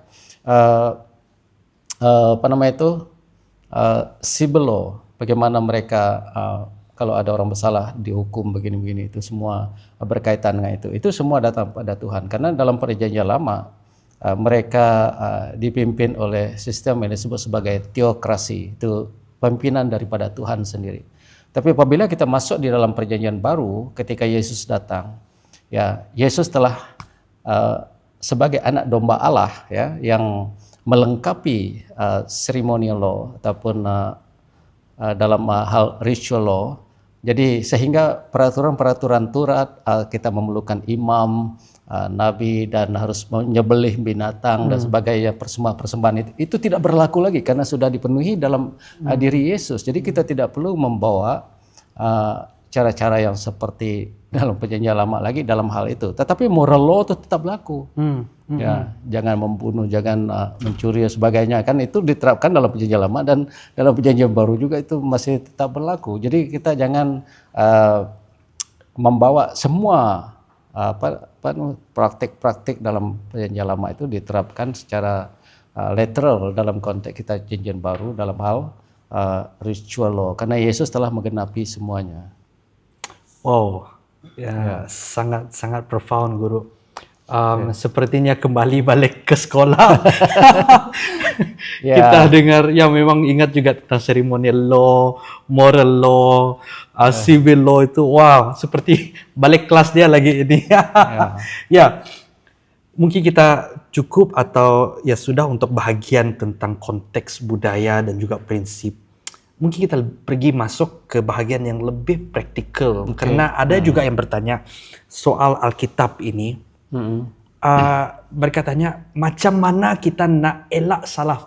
civil law, bagaimana mereka kalau ada orang bersalah dihukum begini-begini, itu semua berkaitan dengan itu. Itu semua datang pada Tuhan. Karena dalam perjanjian lama mereka dipimpin oleh sistem yang disebut sebagai teokrasi, itu pimpinan daripada Tuhan sendiri. Tapi apabila kita masuk di dalam perjanjian baru, ketika Yesus datang, ya Yesus telah sebagai anak domba Allah, ya, yang melengkapi ceremonial law ataupun dalam hal ritual law. Jadi sehingga peraturan-peraturan Taurat, kita memerlukan imam, nabi, dan harus menyembelih binatang dan sebagainya, persembahan-persembahan itu tidak berlaku lagi karena sudah dipenuhi dalam diri Yesus. Jadi kita tidak perlu membawa cara-cara yang seperti dalam perjanjian lama lagi dalam hal itu. Tetapi moral law itu tetap berlaku. Ya, jangan membunuh, jangan mencuri dan sebagainya, kan itu diterapkan dalam perjanjian lama, dan dalam perjanjian baru juga itu masih tetap berlaku. Jadi kita jangan membawa semua praktik-praktik dalam perjanjian lama itu diterapkan secara literal dalam konteks kita perjanjian baru dalam hal ritual law, karena Yesus telah menggenapi semuanya. Wow, ya. Sangat profound, Guru. Sepertinya kembali balik ke sekolah. Kita dengar, ya memang ingat juga tentang ceremonial law, moral law, civil law itu. Wow, seperti balik kelas dia lagi ini. Ya, mungkin kita cukup atau ya sudah untuk bahagian tentang konteks budaya dan juga prinsip mungkin kita pergi masuk ke bahagian yang lebih praktikal. Karena ada juga yang bertanya soal Alkitab ini. Berkatanya macam mana kita nak elak salah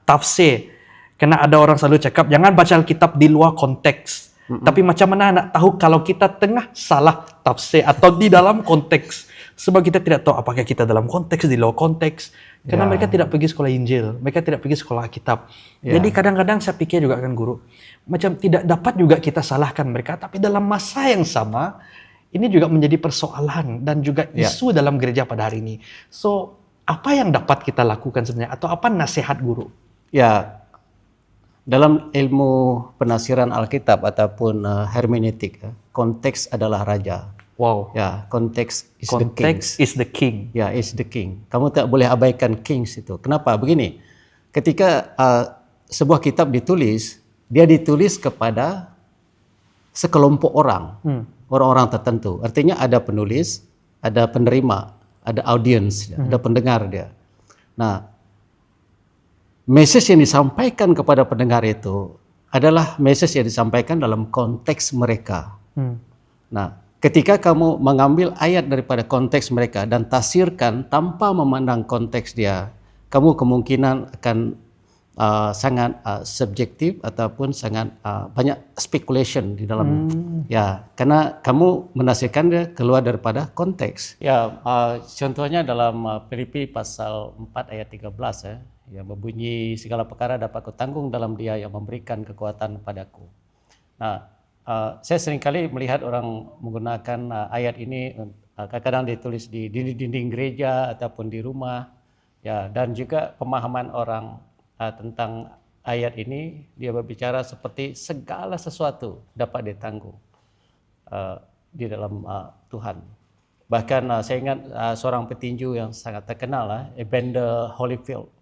tafsir. Karena ada orang selalu cakap jangan baca Alkitab di luar konteks. Tapi macam mana nak tahu kalau kita tengah salah tafsir atau di dalam konteks? Sebab kita tidak tahu apakah kita dalam konteks, di luar konteks. Karena mereka tidak pergi sekolah Injil, mereka tidak pergi sekolah Alkitab. Jadi kadang-kadang saya pikir juga kan guru, macam tidak dapat juga kita salahkan mereka, tapi dalam masa yang sama, ini juga menjadi persoalan dan juga isu dalam gereja pada hari ini. So, apa yang dapat kita lakukan sebenarnya? Atau apa nasihat guru? Ya, dalam ilmu penafsiran Alkitab ataupun hermeneutik, konteks adalah raja. Wow. Ya, konteks is the king. Ya, is the king. Kamu tak boleh abaikan kings itu. Kenapa? Begini, ketika sebuah kitab ditulis, dia ditulis kepada sekelompok orang, orang-orang tertentu. Artinya ada penulis, ada penerima, ada audience, ada pendengar dia. Nah, message yang disampaikan kepada pendengar itu adalah message yang disampaikan dalam konteks mereka. Nah, ketika kamu mengambil ayat daripada konteks mereka dan tafsirkan tanpa memandang konteks dia, kamu kemungkinan akan sangat subjektif ataupun sangat banyak speculation di dalamnya. Ya, karena kamu menafsirkan dia keluar daripada konteks. Ya, contohnya dalam Filipi pasal 4 ayat 13 ya, yang berbunyi segala perkara dapat kutanggung dalam Dia yang memberikan kekuatan padaku. Nah, saya seringkali melihat orang menggunakan ayat ini kadang-kadang ditulis di dinding gereja ataupun di rumah, ya, dan juga pemahaman orang tentang ayat ini dia berbicara seperti segala sesuatu dapat ditanggung di dalam Tuhan. Bahkan saya ingat seorang petinju yang sangat terkenal, Evander Holyfield,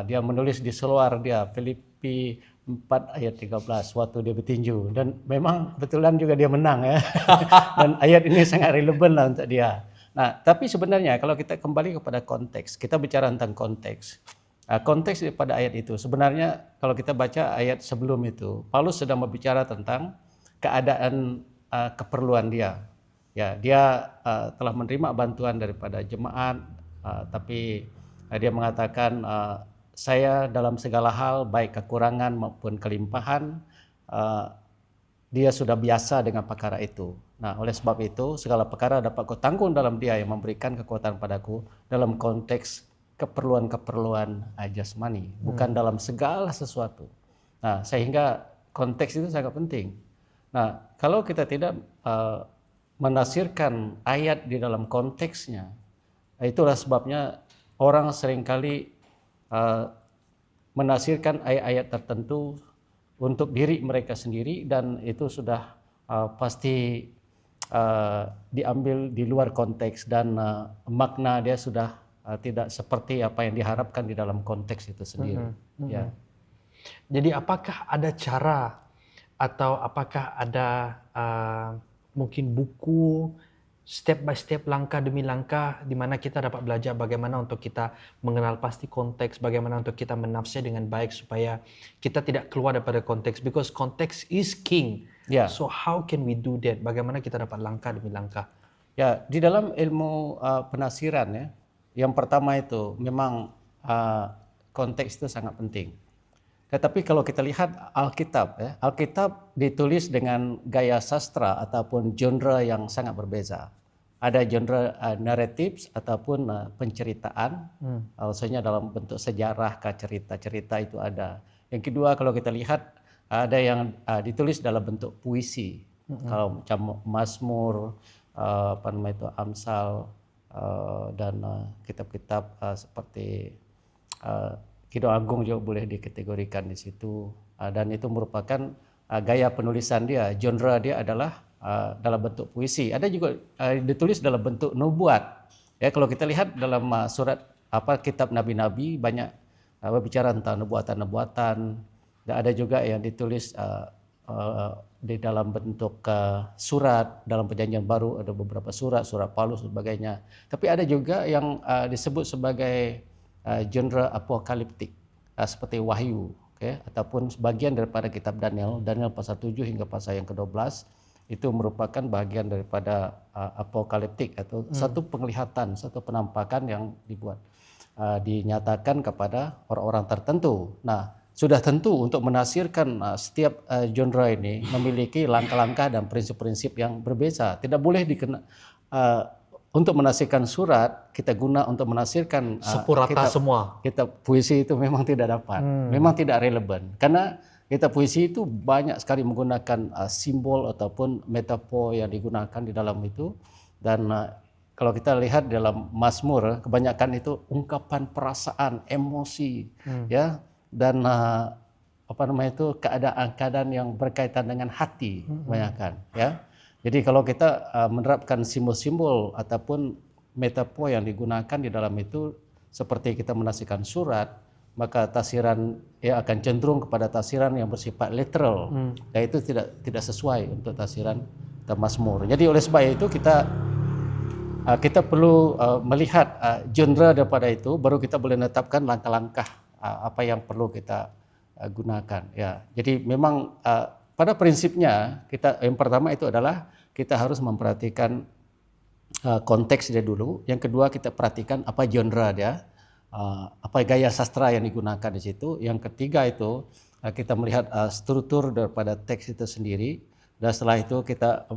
dia menulis di seluar dia Filipi 4 ayat 13 waktu dia bertinju, dan memang kebetulan juga dia menang ya. Dan ayat ini sangat relevan lah untuk dia. Nah, tapi sebenarnya kalau kita kembali kepada konteks, kita bicara tentang konteks. Konteks daripada ayat itu sebenarnya kalau kita baca ayat sebelum itu, Paulus sedang berbicara tentang keadaan keperluan dia. Ya, dia telah menerima bantuan daripada jemaat, tapi dia mengatakan saya dalam segala hal baik kekurangan maupun kelimpahan, dia sudah biasa dengan perkara itu. Nah, oleh sebab itu segala perkara dapat kutanggung dalam Dia yang memberikan kekuatan padaku, dalam konteks keperluan-keperluan jasmani, bukan dalam segala sesuatu. Nah, sehingga konteks itu sangat penting. Nah, kalau kita tidak menafsirkan ayat di dalam konteksnya, itulah sebabnya orang seringkali menafsirkan ayat-ayat tertentu untuk diri mereka sendiri, dan itu sudah pasti diambil di luar konteks, dan makna dia sudah tidak seperti apa yang diharapkan di dalam konteks itu sendiri. Ya. Jadi apakah ada cara atau apakah ada mungkin buku step by step, langkah demi langkah, di mana kita dapat belajar bagaimana untuk kita mengenal pasti konteks, bagaimana untuk kita menafsir dengan baik supaya kita tidak keluar daripada konteks, because context is king. Yeah. So how can we do that? Bagaimana kita dapat langkah demi langkah? Ya, di dalam ilmu penafsiran ya, yang pertama itu memang konteks itu sangat penting. Tetapi kalau kita lihat Alkitab, ya, Alkitab ditulis dengan gaya sastra ataupun genre yang sangat berbeza. Ada genre naratif ataupun penceritaan, maksudnya dalam bentuk sejarah, cerita-cerita itu ada. Yang kedua, kalau kita lihat ada yang ditulis dalam bentuk puisi, kalau macam Mazmur, Amsal, dan kitab-kitab seperti Kidung Agung juga boleh dikategorikan di situ, dan itu merupakan gaya penulisan dia. Genre dia adalah dalam bentuk puisi. Ada juga ditulis dalam bentuk nubuat. Ya, kalau kita lihat dalam surat kitab nabi-nabi banyak berbicara tentang nubuatan-nubuatan. Dan ada juga yang ditulis di dalam bentuk surat. Dalam Perjanjian Baru ada beberapa surat Paulus dan sebagainya. Tapi ada juga yang disebut sebagai genre apokaliptik, seperti Wahyu, ataupun sebagian daripada kitab Daniel pasal 7 hingga pasal yang ke-12 itu merupakan bagian daripada apokaliptik atau satu penglihatan, satu penampakan yang dinyatakan kepada orang-orang tertentu. Nah, sudah tentu untuk menafsirkan setiap genre ini memiliki langkah-langkah dan prinsip-prinsip yang berbeza. Tidak boleh untuk menafsirkan surat kita guna untuk menafsirkan sepurata semua. Kitab puisi itu memang tidak dapat, memang tidak relevan. Karena kitab puisi itu banyak sekali menggunakan simbol ataupun metafor yang digunakan di dalam itu. Dan kalau kita lihat dalam Mazmur, kebanyakan itu ungkapan perasaan, emosi, ya, dan keadaan-keadaan yang berkaitan dengan hati, kebanyakan, ya. Jadi kalau kita menerapkan simbol-simbol ataupun metafor yang digunakan di dalam itu seperti kita menafsirkan surat, maka tafsiran akan cenderung kepada tafsiran yang bersifat literal, dan itu tidak sesuai untuk tafsiran Mazmur. Jadi oleh sebab itu kita perlu melihat genre daripada itu, baru kita boleh menetapkan langkah-langkah apa yang perlu kita gunakan. Ya, jadi memang pada prinsipnya yang pertama itu adalah kita harus memperhatikan konteks dia dulu. Yang kedua kita perhatikan apa genre dia, apa gaya sastra yang digunakan di situ. Yang ketiga itu kita melihat struktur daripada teks itu sendiri. Dan setelah itu kita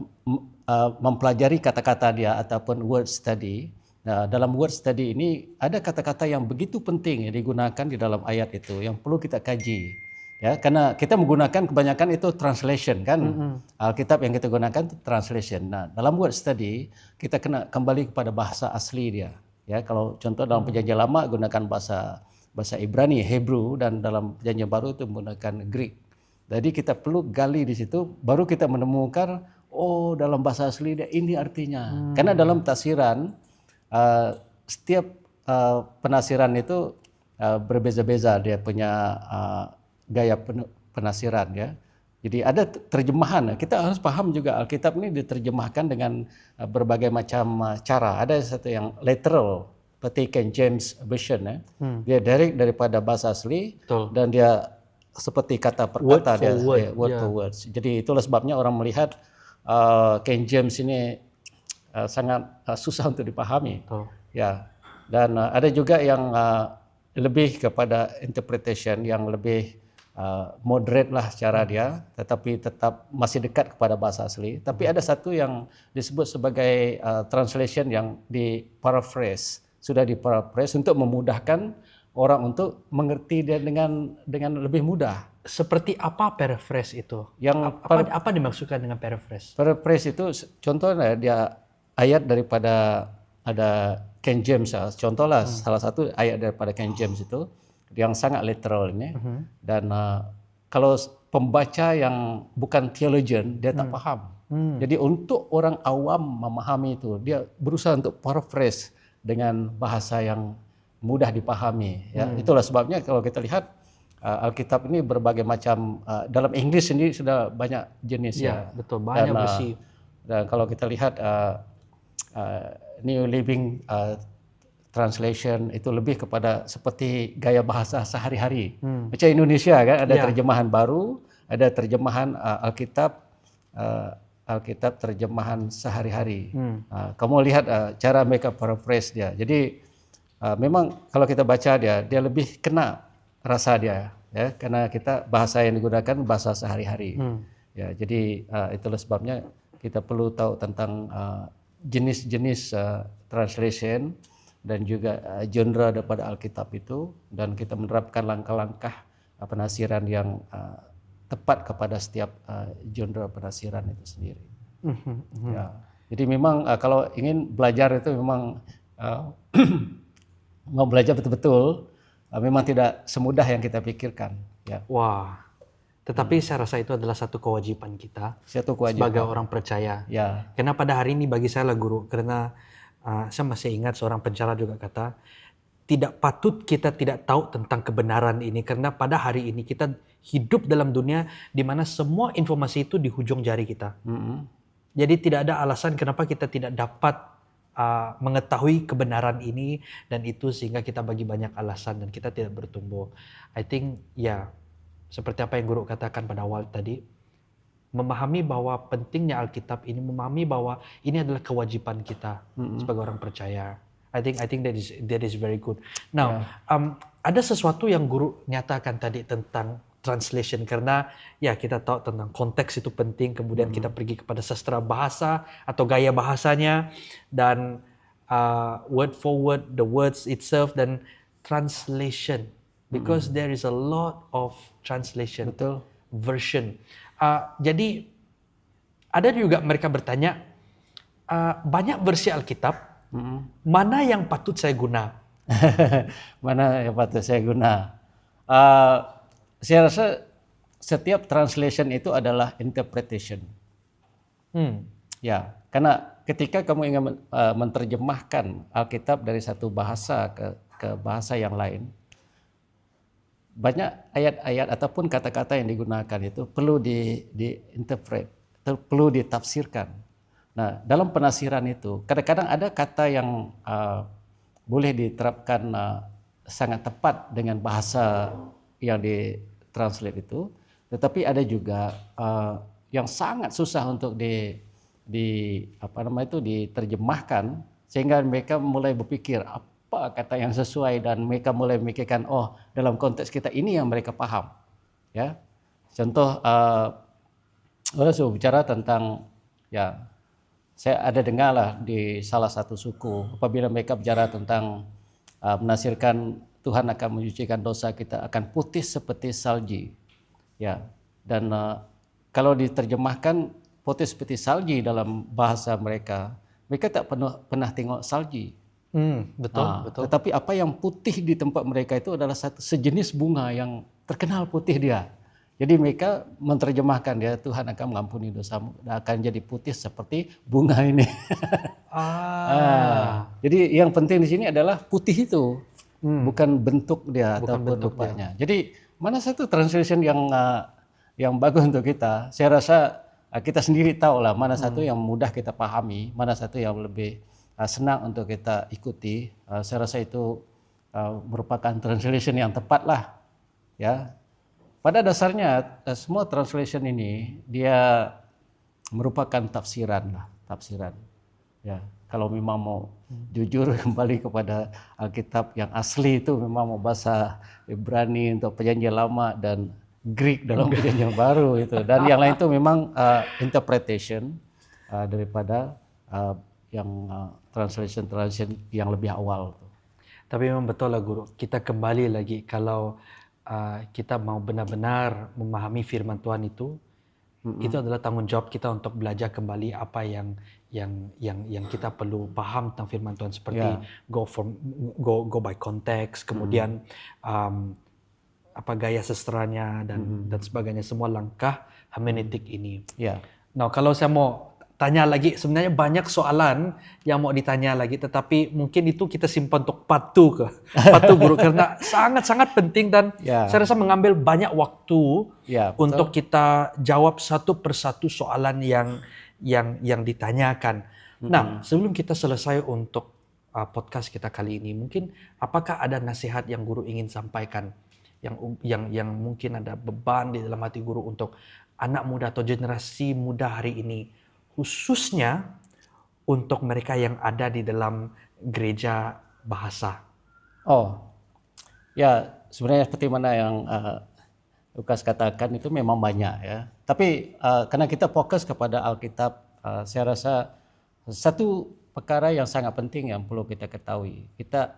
mempelajari kata-kata dia ataupun word study. Nah, dalam word study ini ada kata-kata yang begitu penting yang digunakan di dalam ayat itu yang perlu kita kaji. Ya, karena kita menggunakan kebanyakan itu translation kan, Alkitab yang kita gunakan itu translation. Nah, dalam word study kita kena kembali kepada bahasa asli dia. Ya, kalau contoh dalam Perjanjian Lama gunakan bahasa Ibrani, Hebrew, dan dalam Perjanjian Baru itu menggunakan Greek. Jadi kita perlu gali di situ, baru kita menemukan dalam bahasa asli dia ini artinya. Karena dalam tafsiran setiap penafsiran itu berbeza-beza dia punya gaya penafsiran, ya. Jadi ada terjemahan. Kita harus paham juga Alkitab ini diterjemahkan dengan berbagai macam cara. Ada satu yang literal, seperti King James Version, ya. Dia direct daripada bahasa asli. Betul. Dan dia seperti kata per kata, word for word. Jadi itulah sebabnya orang melihat King James ini sangat susah untuk dipahami. Betul. Ya. Dan ada juga yang lebih kepada interpretation yang lebih moderate lah cara dia, tetapi tetap masih dekat kepada bahasa asli. Tapi ada satu yang disebut sebagai translation yang di-paraphrase, sudah di-paraphrase untuk memudahkan orang untuk mengerti dia dengan lebih mudah. Seperti apa paraphrase itu? Yang apa dimaksudkan dengan paraphrase? Paraphrase itu contohnya dia ayat daripada ada King James, contohlah salah satu ayat daripada King James itu yang sangat literal ini, dan kalau pembaca yang bukan theologian dia tak paham. Jadi untuk orang awam memahami itu, dia berusaha untuk paraphrase dengan bahasa yang mudah dipahami. Ya, itulah sebabnya kalau kita lihat Alkitab ini berbagai macam, dalam Inggris sendiri sudah banyak jenis, ya. Betul, banyak versi. Dan kalau kita lihat New Living Translation itu lebih kepada seperti gaya bahasa sehari-hari. Macam Indonesia kan ada terjemahan baru, ada terjemahan Alkitab terjemahan sehari-hari. Kamu lihat cara mereka paraphrase dia. Jadi memang kalau kita baca dia lebih kena rasa dia, ya, karena kita bahasa yang digunakan bahasa sehari-hari. Ya, jadi itulah sebabnya kita perlu tahu tentang jenis-jenis translation dan juga genre daripada Alkitab itu, dan kita menerapkan langkah-langkah penafsiran yang tepat kepada setiap genre penafsiran itu sendiri. Ya. Jadi memang kalau ingin belajar itu memang mau belajar betul-betul memang tidak semudah yang kita pikirkan. Ya. Wah, tetapi saya rasa itu adalah satu kewajiban kita sebagai orang percaya. Ya. Karena pada hari ini bagi saya lah guru, karena saya masih ingat seorang pencara juga kata, tidak patut kita tidak tahu tentang kebenaran ini, karena pada hari ini kita hidup dalam dunia di mana semua informasi itu di hujung jari kita. Jadi tidak ada alasan kenapa kita tidak dapat mengetahui kebenaran ini dan itu, sehingga kita bagi banyak alasan dan kita tidak bertumbuh. I think seperti apa yang Guru katakan pada awal tadi, memahami bahwa pentingnya Alkitab ini, memahami bahwa ini adalah kewajiban kita sebagai orang percaya. I think that is very good. Now, ada sesuatu yang Guru nyatakan tadi tentang translation, karena ya kita tahu tentang konteks itu penting, kemudian kita pergi kepada sastra bahasa atau gaya bahasanya, dan word for word, the words itself, dan translation, because there is a lot of translation, Betul. version. Jadi ada juga mereka bertanya, banyak versi Alkitab, mana yang patut saya guna? Mana yang patut saya guna? Saya rasa setiap translation itu adalah interpretation. Ya, karena ketika kamu ingin menerjemahkan Alkitab dari satu bahasa ke bahasa yang lain, banyak ayat-ayat ataupun kata-kata yang digunakan itu perlu diinterpret, perlu ditafsirkan. Nah, dalam penafsiran itu kadang-kadang ada kata yang boleh diterapkan sangat tepat dengan bahasa yang ditranslate itu, tetapi ada juga yang sangat susah untuk diterjemahkan, sehingga mereka mulai berpikir apa kata yang sesuai, dan mereka mulai memikirkan, oh, dalam konteks kita ini yang mereka paham. Ya, contoh, saya bicara tentang, ya, saya ada dengar lah di salah satu suku, apabila mereka bicara tentang menafsirkan Tuhan akan menyucikan dosa kita akan putih seperti salji, ya, dan kalau diterjemahkan putih seperti salji dalam bahasa mereka, mereka tak pernah tengok salji. Betul. Tetapi apa yang putih di tempat mereka itu adalah satu sejenis bunga yang terkenal putih dia. Jadi mereka menerjemahkan dia, Tuhan akan mengampuni dosamu dan akan jadi putih seperti bunga ini. Jadi yang penting di sini adalah putih itu, bukan bentuk dia ataupun rupanya. Jadi mana satu translation yang bagus untuk kita? Saya rasa kita sendiri tahu lah mana satu yang mudah kita pahami, mana satu yang lebih senang untuk kita ikuti. Saya rasa itu merupakan translation yang tepat lah, ya. Pada dasarnya semua translation ini dia merupakan tafsiran. Ya, kalau memang mau jujur kembali kepada Alkitab yang asli itu memang mau bahasa Ibrani untuk Perjanjian Lama dan Greek dalam Perjanjian Baru itu, dan yang lain itu memang interpretation daripada yang translation yang lebih awal. Tapi memang betul lah Guru, kita kembali lagi kalau kita mau benar-benar memahami firman Tuhan itu adalah tanggung jawab kita untuk belajar kembali apa yang kita perlu paham tentang firman Tuhan, seperti go by context, kemudian gaya sastranya dan sebagainya, semua langkah hermeneutik ini. Nah, kalau saya mau tanya lagi, sebenarnya banyak soalan yang mau ditanya lagi, tetapi mungkin itu kita simpan untuk part 2 Guru, karena sangat-sangat penting dan saya rasa mengambil banyak waktu untuk kita jawab satu persatu soalan yang ditanyakan. Nah, sebelum kita selesai untuk podcast kita kali ini, mungkin apakah ada nasihat yang Guru ingin sampaikan, yang mungkin ada beban di dalam hati Guru untuk anak muda atau generasi muda hari ini, khususnya untuk mereka yang ada di dalam gereja bahasa? Ya, sebenarnya seperti mana yang Lukas katakan itu memang banyak, ya. Tapi karena kita fokus kepada Alkitab, saya rasa satu perkara yang sangat penting yang perlu kita ketahui, kita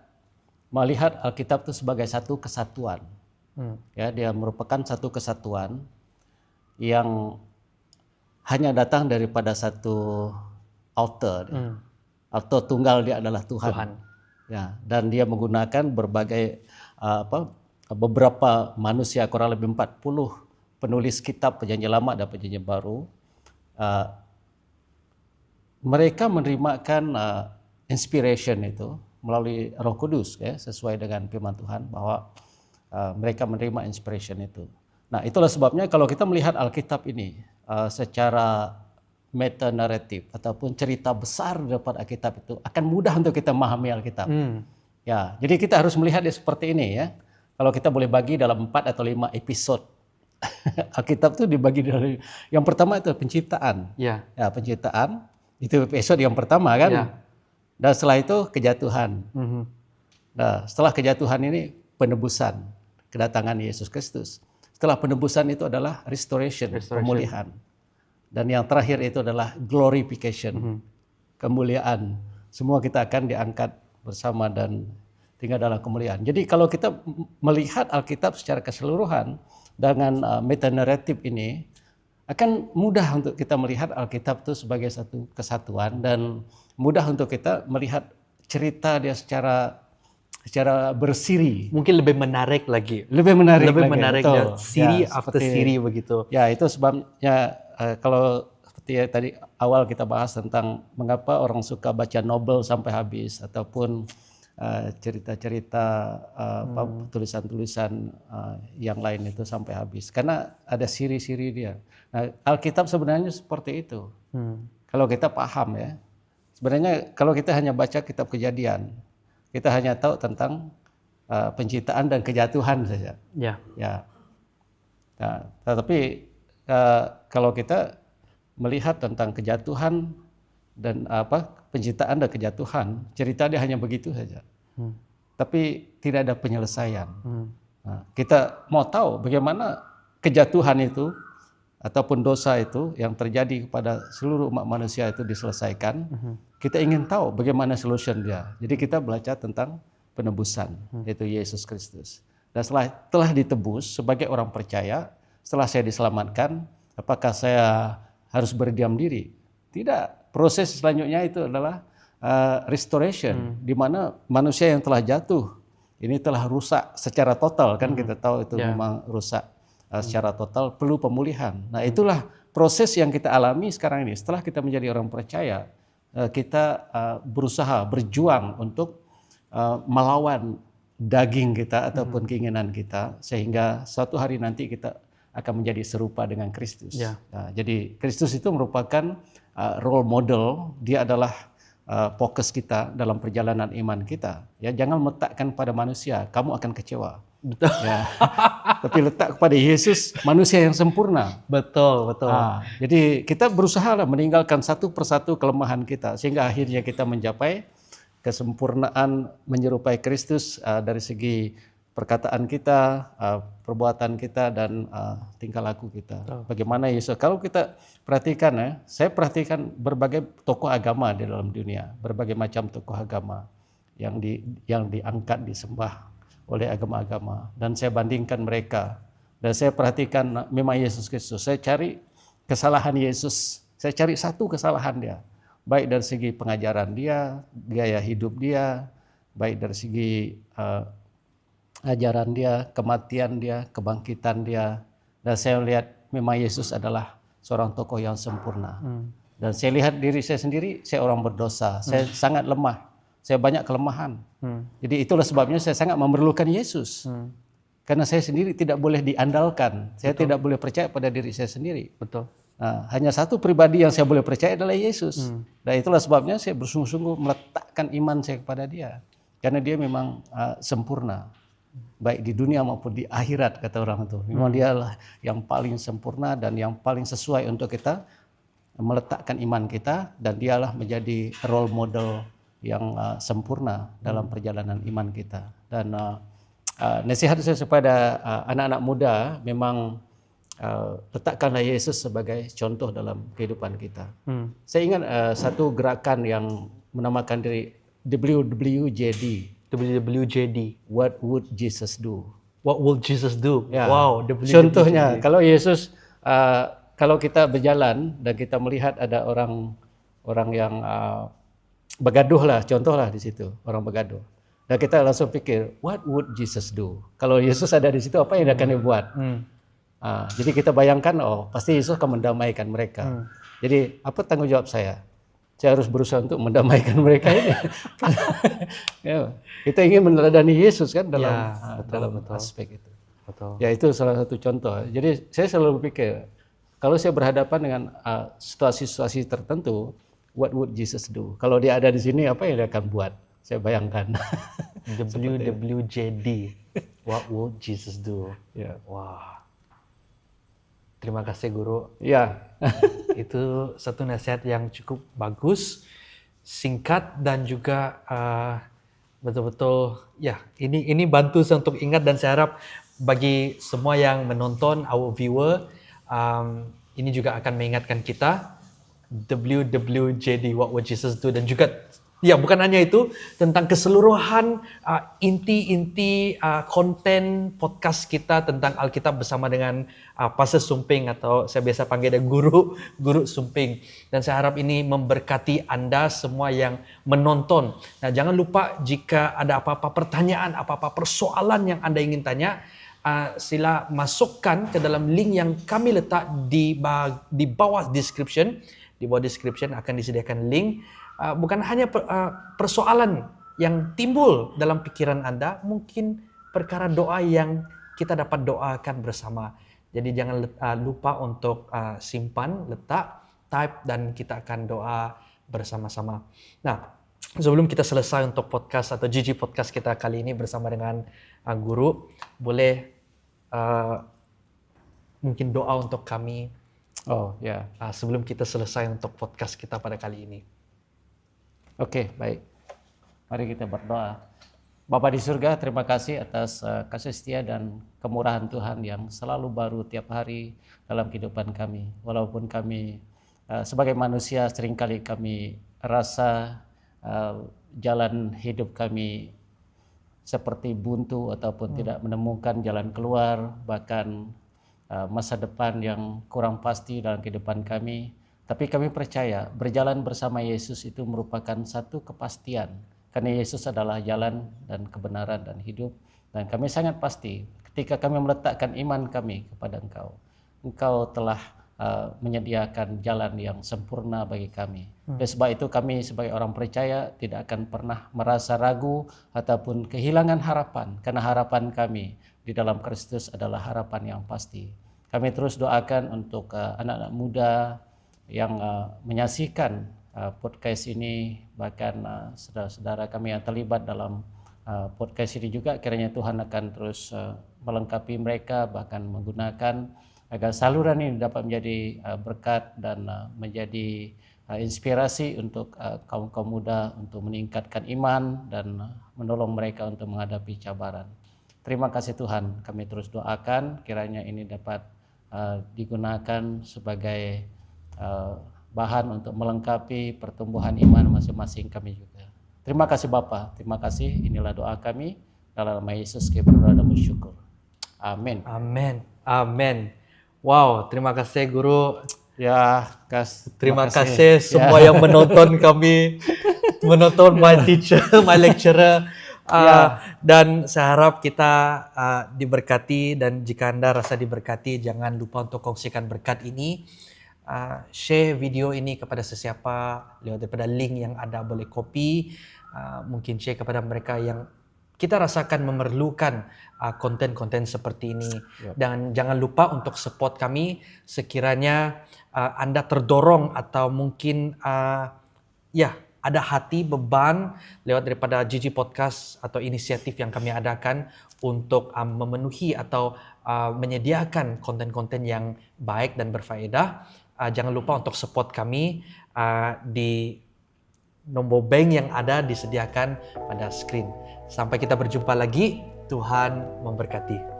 melihat Alkitab itu sebagai satu kesatuan. Ya, dia merupakan satu kesatuan yang hanya datang daripada satu author. Author tunggal dia adalah Tuhan. Ya, dan dia menggunakan berbagai beberapa manusia, kurang lebih 40 penulis kitab Perjanjian Lama dan Perjanjian Baru. Mereka menerimakan inspiration itu melalui Roh Kudus, ya, sesuai dengan firman Tuhan bahwa mereka menerima inspiration itu. Nah, itulah sebabnya kalau kita melihat Alkitab ini secara meta naratif ataupun cerita besar daripada Alkitab, itu akan mudah untuk kita memahami Alkitab. Ya, jadi kita harus melihat dia seperti ini, ya. Kalau kita boleh bagi dalam 4 atau 5 episode Alkitab itu dibagi dari yang pertama itu penciptaan. Ya. Ya, penciptaan itu episode yang pertama kan. Ya. Dan setelah itu kejatuhan. Mhm. Nah, setelah kejatuhan ini penebusan, kedatangan Yesus Kristus. Setelah penebusan itu adalah restoration, pemulihan. Dan yang terakhir itu adalah glorification, kemuliaan. Semua kita akan diangkat bersama dan tinggal dalam kemuliaan. Jadi kalau kita melihat Alkitab secara keseluruhan dengan meta-naratif ini, akan mudah untuk kita melihat Alkitab itu sebagai satu kesatuan dan mudah untuk kita melihat cerita dia secara bersiri. Mungkin lebih menarik lagi. Lebih menarik Lebih lagi, menarik betul. ya, siri Ya, after seperti- siri begitu. Ya, itu sebabnya kalau seperti tadi awal kita bahas tentang mengapa orang suka baca novel sampai habis ataupun cerita-cerita tulisan-tulisan yang lain itu sampai habis. Karena ada siri-siri dia. Nah, Alkitab sebenarnya seperti itu. Kalau kita paham ya. Sebenarnya kalau kita hanya baca kitab Kejadian, kita hanya tahu tentang penciptaan dan kejatuhan saja. Ya. Ya. Nah, tetapi kalau kita melihat tentang kejatuhan dan penciptaan dan kejatuhan, cerita dia hanya begitu saja. Tapi tidak ada penyelesaian. Nah, kita mau tahu bagaimana kejatuhan itu ataupun dosa itu yang terjadi kepada seluruh umat manusia itu diselesaikan. Kita ingin tahu bagaimana solution dia. Jadi kita belajar tentang penebusan, yaitu Yesus Kristus. Dan setelah ditebus sebagai orang percaya, setelah saya diselamatkan, apakah saya harus berdiam diri? Tidak. Proses selanjutnya itu adalah restoration, di mana manusia yang telah jatuh ini telah rusak secara total, kan kita tahu itu memang rusak secara total, perlu pemulihan. Nah, itulah proses yang kita alami sekarang ini. Setelah kita menjadi orang percaya, kita berusaha berjuang untuk melawan daging kita ataupun keinginan kita, sehingga suatu hari nanti kita akan menjadi serupa dengan Kristus. Nah, jadi Kristus itu merupakan role model, dia adalah fokus kita dalam perjalanan iman kita. Ya, jangan meletakkan pada manusia, kamu akan kecewa. Betul. Ya. Tapi letak kepada Yesus, manusia yang sempurna. Betul. Jadi kita berusaha meninggalkan satu persatu kelemahan kita, sehingga akhirnya kita mencapai kesempurnaan menyerupai Kristus dari segi perkataan kita, perbuatan kita, dan tingkah laku kita. Bagaimana Yesus? Kalau kita perhatikan ya, saya perhatikan berbagai tokoh agama di dalam dunia, berbagai macam tokoh agama yang diangkat, disembah oleh agama-agama, dan saya bandingkan mereka, dan saya perhatikan memang Yesus Kristus. Saya cari kesalahan Yesus, saya cari satu kesalahan dia, baik dari segi pengajaran dia, gaya hidup dia, baik dari segi ajaran dia, kematian dia, kebangkitan dia. Dan saya lihat memang Yesus adalah seorang tokoh yang sempurna. Dan saya lihat diri saya sendiri, saya orang berdosa, saya sangat lemah, saya banyak kelemahan. Jadi itulah sebabnya saya sangat memerlukan Yesus. Karena saya sendiri tidak boleh diandalkan, saya tidak boleh percaya pada diri saya sendiri. Betul. Nah, hanya satu pribadi yang saya boleh percaya adalah Yesus. Dan itulah sebabnya saya bersungguh-sungguh meletakkan iman saya kepada dia. Karena dia memang sempurna. Baik di dunia maupun di akhirat, kata orang itu. Memang dialah yang paling sempurna dan yang paling sesuai untuk kita meletakkan iman kita. Dan dialah menjadi role model yang sempurna dalam perjalanan iman kita. Dan nasihat saya kepada anak-anak muda, memang letakkanlah Yesus sebagai contoh dalam kehidupan kita. Saya ingat satu gerakan yang menamakan diri WWJD. What would Jesus do? What will Jesus do? Ya. Wow. Contohnya, kalau Yesus, kalau kita berjalan dan kita melihat ada orang yang begaduh lah, contoh lah di situ, orang begaduh. Dan kita langsung pikir, what would Jesus do? Kalau Yesus ada di situ, apa yang akan dia buat? Jadi kita bayangkan, pasti Yesus akan mendamaikan mereka. Jadi apa tanggung jawab saya? Saya harus berusaha untuk mendamaikan mereka ini. Ya, kita ingin meneladani Yesus kan dalam aspek itu. Betul. Ya, itu salah satu contoh. Jadi saya selalu berpikir, kalau saya berhadapan dengan situasi-situasi tertentu, what would Jesus do? Kalau dia ada di sini, apa yang dia akan buat? Saya bayangkan. WWJD. What would Jesus do? Ya. Wah. Terima kasih Guru. Ya, Itu satu nasihat yang cukup bagus, singkat dan juga betul-betul ya ini bantu saya untuk ingat, dan saya harap bagi semua yang menonton, our viewer, ini juga akan mengingatkan kita WWJD, What Would Jesus Do, dan juga ya bukan hanya itu, tentang keseluruhan inti-inti konten podcast kita tentang Alkitab bersama dengan Pastor Sumping, atau saya biasa panggil dia Guru Sumping. Dan saya harap ini memberkati Anda semua yang menonton. Nah, jangan lupa jika ada apa-apa pertanyaan, apa-apa persoalan yang Anda ingin tanya, sila masukkan ke dalam link yang kami letak di bawah description. Di bawah description akan disediakan link. Bukan hanya persoalan yang timbul dalam pikiran Anda, mungkin perkara doa yang kita dapat doakan bersama. Jadi jangan lupa untuk simpan, letak, type, dan kita akan doa bersama-sama. Nah, sebelum kita selesai untuk podcast atau GG podcast kita kali ini bersama dengan Guru, boleh mungkin doa untuk kami sebelum kita selesai untuk podcast kita pada kali ini. Oke, baik. Mari kita berdoa. Bapa di surga, terima kasih atas kasih setia dan kemurahan Tuhan yang selalu baru tiap hari dalam kehidupan kami. Walaupun kami sebagai manusia seringkali kami rasa jalan hidup kami seperti buntu ataupun tidak menemukan jalan keluar, bahkan masa depan yang kurang pasti dalam kehidupan kami. Tapi kami percaya berjalan bersama Yesus itu merupakan satu kepastian. Karena Yesus adalah jalan dan kebenaran dan hidup. Dan kami sangat pasti ketika kami meletakkan iman kami kepada Engkau, Engkau telah menyediakan jalan yang sempurna bagi kami. Dan sebab itu kami sebagai orang percaya tidak akan pernah merasa ragu ataupun kehilangan harapan. Karena harapan kami di dalam Kristus adalah harapan yang pasti. Kami terus doakan untuk anak-anak muda yang menyaksikan podcast ini, bahkan saudara-saudara kami yang terlibat dalam podcast ini juga, kiranya Tuhan akan terus melengkapi mereka, bahkan menggunakan agar saluran ini dapat menjadi berkat dan menjadi inspirasi untuk kaum-kaum muda untuk meningkatkan iman dan menolong mereka untuk menghadapi cabaran. Terima kasih Tuhan, kami terus doakan kiranya ini dapat digunakan sebagai bahan untuk melengkapi pertumbuhan iman masing-masing kami juga. Terima kasih Bapa, terima kasih. Inilah doa kami dalam nama Yesus kami berdoa dan bersyukur. Amin. Amin. Amin. Wow, terima kasih Guru. Ya, terima kasih semua yang menonton kami, menonton my teacher, my lecturer. Dan saya harap kita diberkati, dan jika Anda rasa diberkati, jangan lupa untuk kongsikan berkat ini. Share video ini kepada sesiapa lewat daripada link yang ada, boleh copy, mungkin share kepada mereka yang kita rasakan memerlukan konten-konten seperti ini. Dan jangan lupa untuk support kami sekiranya Anda terdorong atau mungkin ada hati beban lewat daripada GG Podcast atau inisiatif yang kami adakan untuk memenuhi atau menyediakan konten-konten yang baik dan berfaedah. Jangan lupa untuk support kami di nombor bank yang ada disediakan pada screen. Sampai kita berjumpa lagi, Tuhan memberkati.